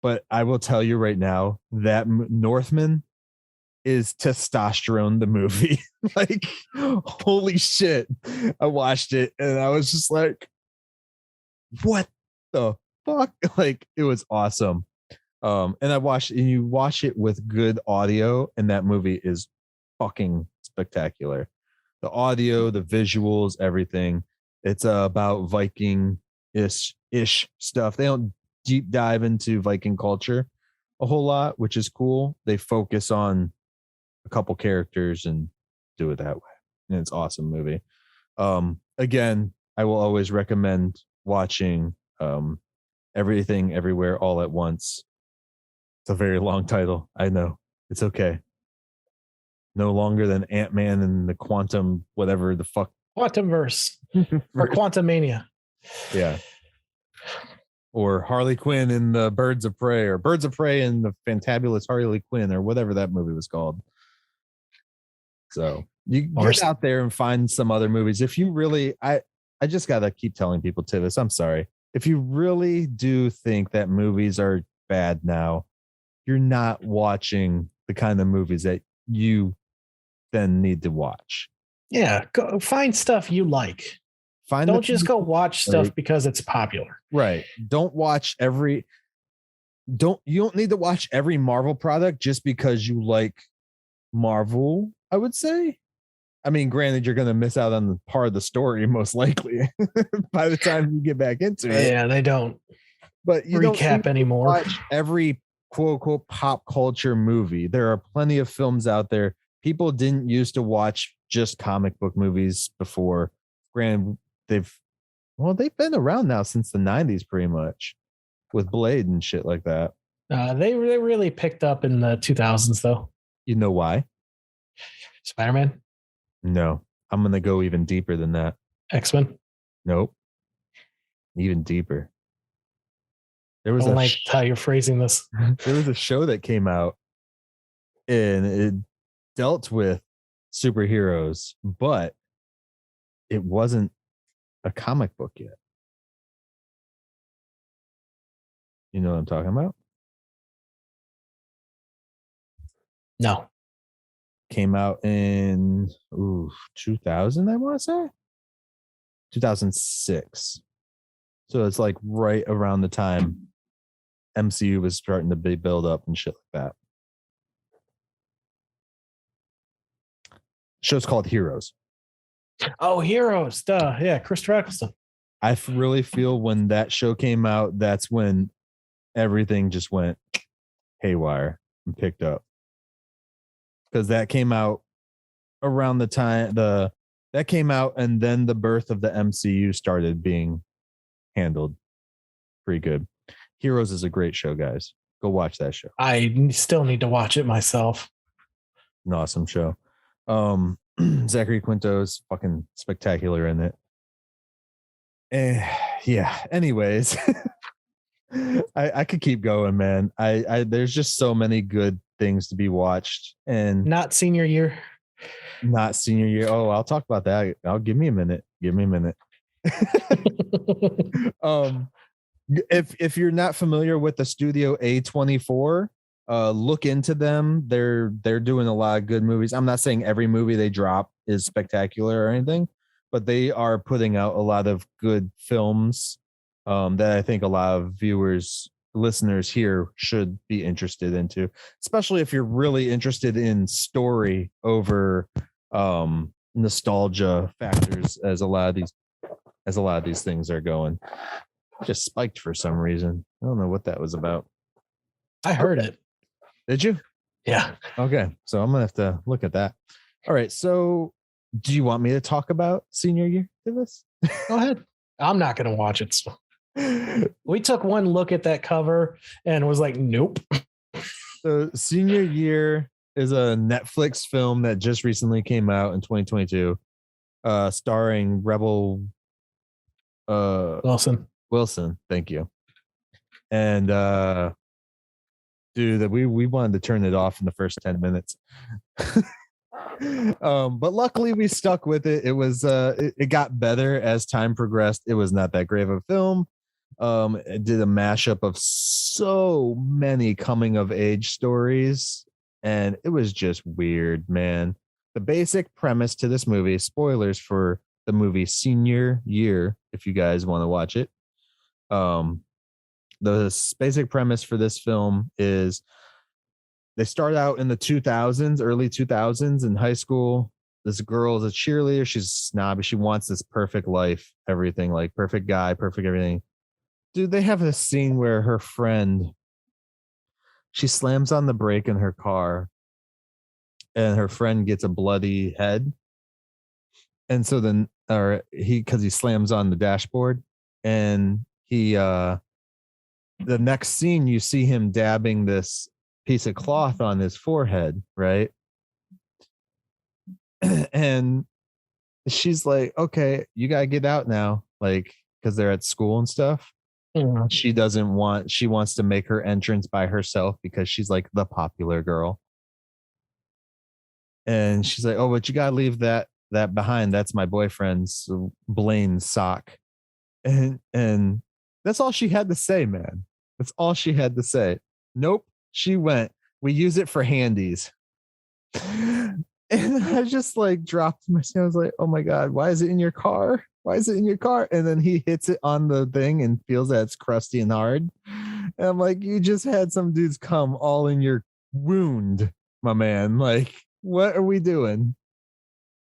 But I will tell you right now that Northman is testosterone, the movie. Like, holy shit. I watched it and I was just like, what the fuck? Like, it was awesome. And you watch it with good audio, and that movie is fucking spectacular. The audio, the visuals, everything. It's about Viking-ish stuff. They don't deep dive into Viking culture a whole lot, which is cool. They focus on a couple characters and do it that way. And it's an awesome movie. Again, I will always recommend watching Everything Everywhere All at Once. It's a very long title. I know. It's okay. No longer than Ant-Man and the Quantum, whatever the fuck. Quantum Verse or Quantum Mania. Yeah. Or Harley Quinn in the Birds of Prey, or Birds of Prey and the Fantabulous Harley Quinn, or whatever that movie was called. So you get out there and find some other movies. If you really, I just gotta keep telling people, Tivis, I'm sorry. If you really do think that movies are bad now, you're not watching the kind of movies that you then need to watch. Yeah, go find stuff you like. Don't just go watch stuff because it's popular. Right. Don't watch you don't need to watch every Marvel product just because you like Marvel, I would say. I mean, granted, you're going to miss out on the part of the story most likely by the time you get back into it. Yeah, they don't. But you recap don't anymore. Watch every quote unquote pop culture movie. There are plenty of films out there. People didn't used to watch just comic book movies before. Granted, they've been around now since the 90s pretty much with Blade and shit like that. They really picked up in the 2000s though. You know why? Spider-Man? No. I'm going to go even deeper than that. X-Men? Nope. Even deeper. There was I don't like how you're phrasing this. There was a show that came out and it dealt with superheroes, but it wasn't a comic book yet. You know what I'm talking about? No. Came out in 2000, I want to say 2006. So it's like right around the time MCU was starting to be build up and shit like that. Show's called Heroes. Oh, Heroes. Duh. Yeah, Chris Eccleston. I really feel when that show came out, that's when everything just went haywire and picked up. Because that came out around the time that came out, and then the birth of the MCU started being handled pretty good. Heroes is a great show, guys. Go watch that show. I still need to watch it myself. An awesome show. Zachary Quinto's fucking spectacular in it. Yeah. Anyways, I could keep going, man. I there's just so many good things to be watched, and not senior year. Oh, I'll talk about that. Give me a minute. If you're not familiar with the Studio A24, look into them. They're doing a lot of good movies. I'm not saying every movie they drop is spectacular or anything, but they are putting out a lot of good films that I think a lot of listeners here should be interested into, especially if you're really interested in story over nostalgia factors, as a lot of these things are going. Just spiked for some reason. I don't know what that was about. I heard it. Did you? Yeah. Okay. So I'm gonna have to look at that. All right. So do you want me to talk about senior year to this? Go ahead. I'm not gonna watch it. So. We took one look at that cover and was like, nope. So Senior Year is a Netflix film that just recently came out in 2022, starring Rebel Wilson. Thank you. And dude, we wanted to turn it off in the first 10 minutes. But luckily we stuck with it. It was it got better as time progressed. It was not that great of a film. It did a mashup of so many coming of age stories, and it was just weird, man. The basic premise to this movie, spoilers for the movie Senior Year, if you guys want to watch it. The basic premise for this film is they start out in the 2000s, early 2000s in high school. This girl is a cheerleader. She's snobby. She wants this perfect life, everything, like perfect guy, perfect everything. Dude, they have a scene where her friend, she slams on the brake in her car and her friend gets a bloody head. And so then, because he slams on the dashboard, and the next scene, you see him dabbing this piece of cloth on his forehead, right? And she's like, okay, you got to get out now. Like, because they're at school and stuff. Mhm. She wants to make her entrance by herself because she's like the popular girl. And she's like, oh, but you got to leave that behind. That's my boyfriend's Blaine's sock. And that's all she had to say, man. That's all she had to say. Nope. She went, we use it for handies. And I just like dropped my, I was like, oh my God, why is it in your car? Why is it in your car? And then he hits it on the thing and feels that it's crusty and hard. And I'm like, you just had some dudes come all in your wound, my man. Like, what are we doing?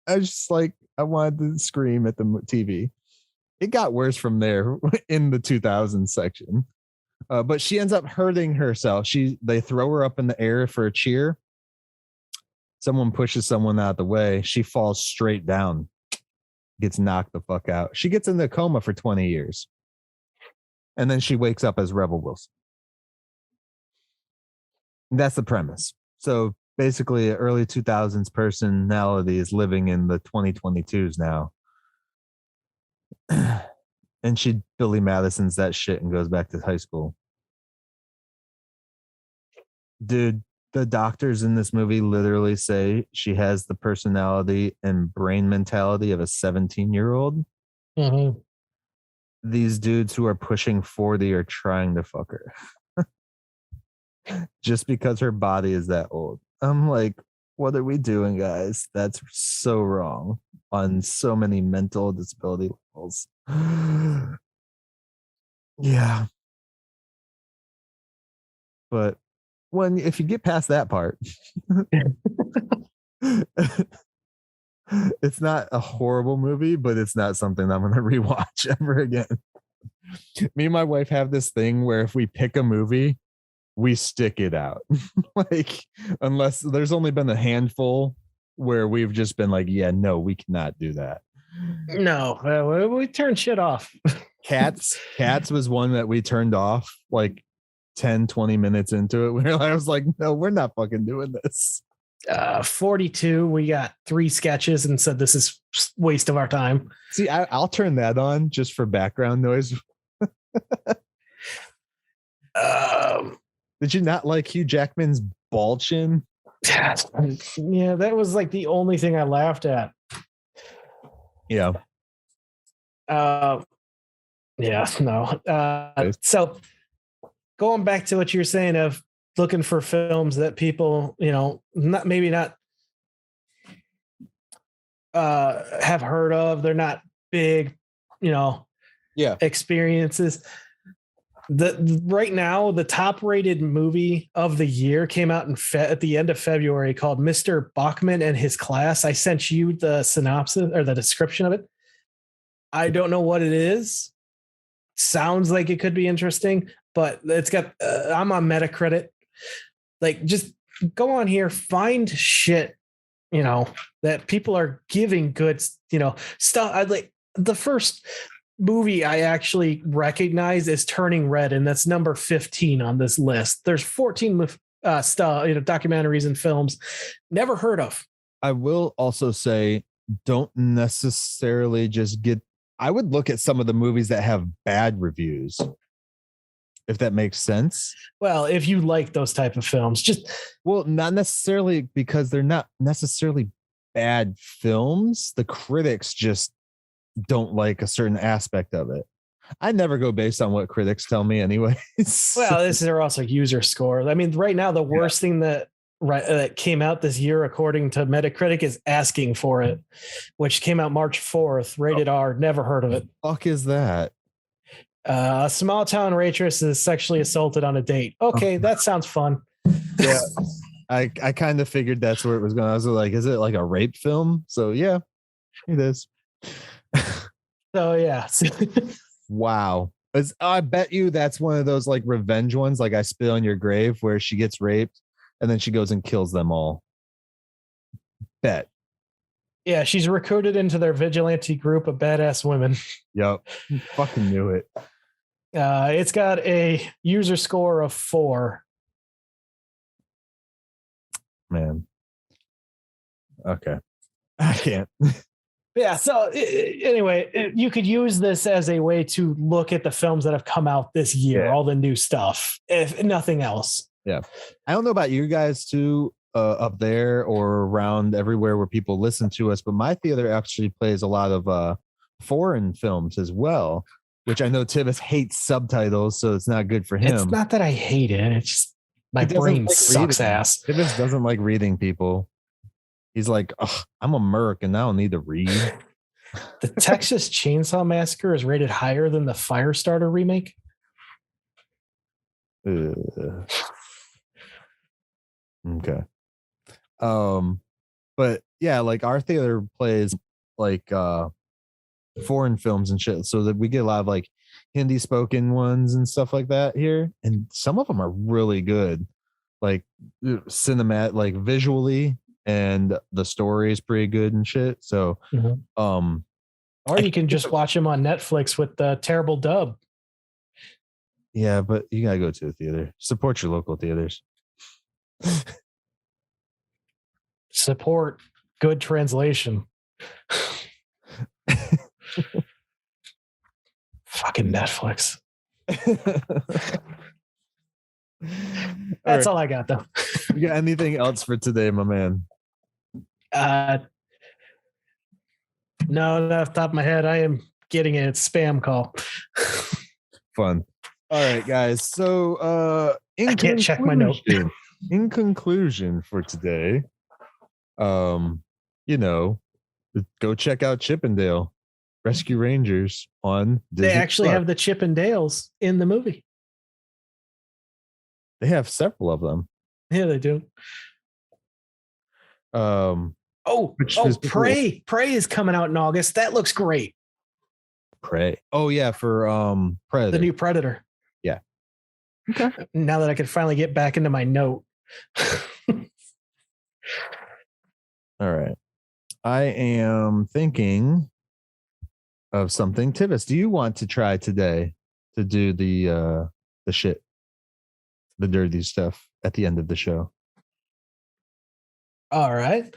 I just like, I wanted to scream at the TV. It got worse from there in the 2000s section. But she ends up hurting herself. They throw her up in the air for a cheer. Someone pushes someone out of the way. She falls straight down, gets knocked the fuck out. She gets in the coma for 20 years. And then she wakes up as Rebel Wilson. That's the premise. So basically, an early 2000s personality is living in the 2022s now. And she Billy Madison's that shit and goes back to high school. Dude, the doctors in this movie literally say she has the personality and brain mentality of a 17-year-old. Mm-hmm. These dudes who are pushing 40 are trying to fuck her. Just because her body is that old. I'm like, what are we doing, guys? That's so wrong on so many mental disability levels. Yeah. But if you get past that part, it's not a horrible movie, but it's not something I'm going to rewatch ever again. Me and my wife have this thing where if we pick a movie, we stick it out. Like, unless there's only been a handful where we've just been like, yeah, no, we cannot do that. No, we turn shit off. Cats was one that we turned off like 10-20 minutes into it. I was like, no, we're not fucking doing this. 42, we got 3 sketches and said this is waste of our time. See, I'll turn that on just for background noise. Did you not like Hugh Jackman's bald chin? Yeah, that was like the only thing I laughed at. Yeah. Yeah, no. So going back to what you're saying of looking for films that people, not have heard of, they're not big, experiences. Right now, the top rated movie of the year came out at the end of February called Mr. Bachman and His Class. I sent you the synopsis or the description of it. I don't know what it is. Sounds like it could be interesting, but it's got, I'm on Metacritic. Like, just go on here, find shit, that people are giving good, stuff. I'd like the first movie I actually recognize is Turning Red, and that's number 15 on this list. There's 14 documentaries and films never heard of. I will also say, don't necessarily just I would look at some of the movies that have bad reviews, if that makes sense. Well, if you like those type of films, not necessarily because they're not necessarily bad films. The critics just don't like a certain aspect of it. I never go based on what critics tell me anyways. Well, this is also user scores. I mean, right now, the worst thing that came out this year, according to Metacritic, is Asking for It, which came out March 4th, rated R. Never heard of it. Fuck is that? A small town waitress is sexually assaulted on a date. Okay, that sounds fun. Yeah. I kind of figured that's where it was going. I was like, is it like a rape film? So yeah, it is. So yeah. Wow. I bet you that's one of those like revenge ones, like I Spit on Your Grave, where she gets raped and then she goes and kills them all. Bet. Yeah, she's recruited into their vigilante group of badass women. Yep. Fucking knew it. It's got a user score of 4. Man. Okay. I can't. Yeah. So anyway, you could use this as a way to look at the films that have come out this year, Yeah. all the new stuff, if nothing else. Yeah. I don't know about you guys too, up there or around everywhere where people listen to us, but my theater actually plays a lot of foreign films as well, which I know Tivis hates subtitles, so it's not good for him. It's not that I hate it. It's just my brain like sucks reading. ass. Tivis doesn't like reading people. He's like, I'm a merc and I don't need to read. The Texas Chainsaw Massacre is rated higher than the Firestarter remake. Okay. But yeah, like our theater plays like foreign films and shit, so that we get a lot of like Hindi spoken ones and stuff like that here, and some of them are really good, like cinematic, like visually, and the story is pretty good and shit. So or you can just watch them on Netflix with the terrible dub. Yeah, but you gotta go to a theater. Support your local theaters. Support good translation. Fucking Netflix. That's all I got, though. You got anything else for today, my man? No, off the top of my head, I am getting a spam call. Fun. All right, guys. So I can't check my note. In conclusion for today, go check out Chippendale Rescue Rangers on Disney. They actually have the Chippendales in the movie. They have several of them. Yeah, they do. Prey. Prey is coming out in August. That looks great. Prey. Oh yeah, for Predator. The new Predator. Yeah. Okay. Now that I can finally get back into my note. All right. I am thinking of something. Tivis, do you want to try today to do the shit, the dirty stuff at the end of the show? All right.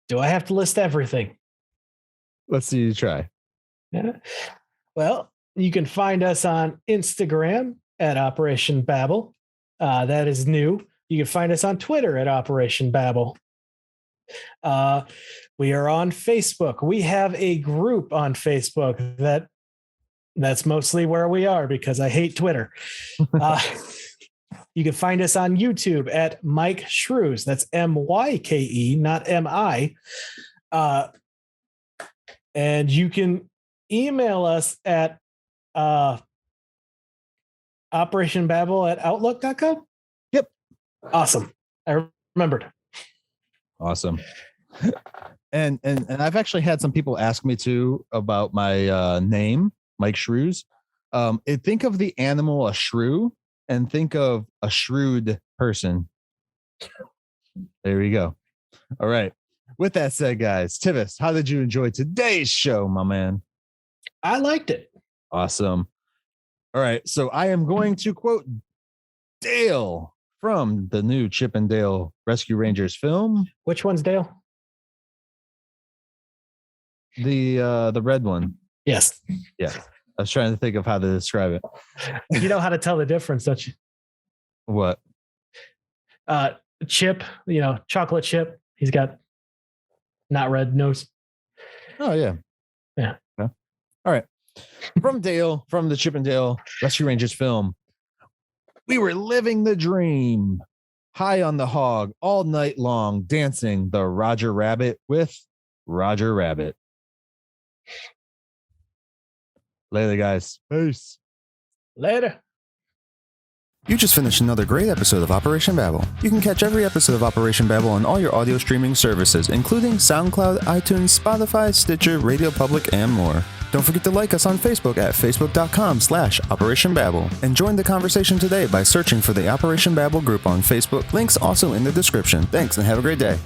Do I have to list everything? Let's see you try. Yeah. Well, you can find us on Instagram at Operation Babble. That is new. You can find us on Twitter at Operation Babble. We are on Facebook. We have a group on Facebook that's mostly where we are because I hate Twitter. You can find us on YouTube at Myke Shrews. That's MYKE, not MI. And you can email us at operationbabble@outlook.com. Yep. Awesome. I remembered. Awesome. And I've actually had some people ask me too about my name, Myke Shrews. Think of the animal a shrew and think of a shrewd person. There we go. All right. With that said, guys, Tivis, how did you enjoy today's show, my man? I liked it. Awesome. All right. So I am going to quote Dale from the new Chippendale Rescue Rangers film. Which one's Dale? The red one. Yes. Yeah. I was trying to think of how to describe it. You know how to tell the difference, don't you? What? Chip, chocolate chip. He's got not red nose. Oh, yeah. Yeah. All right. From Dale, from the Chippendale Rescue Rangers film. We were living the dream, high on the hog all night long, dancing the Roger Rabbit with Roger Rabbit. Later, guys. Peace. Later. You just finished another great episode of Operation Babble. You can catch every episode of Operation Babble on all your audio streaming services, including SoundCloud, iTunes, Spotify, Stitcher, Radio Public, and more. Don't forget to like us on Facebook at facebook.com/Operation Babble, and join the conversation today by searching for the Operation Babble group on Facebook. Links also in the description. Thanks and have a great day.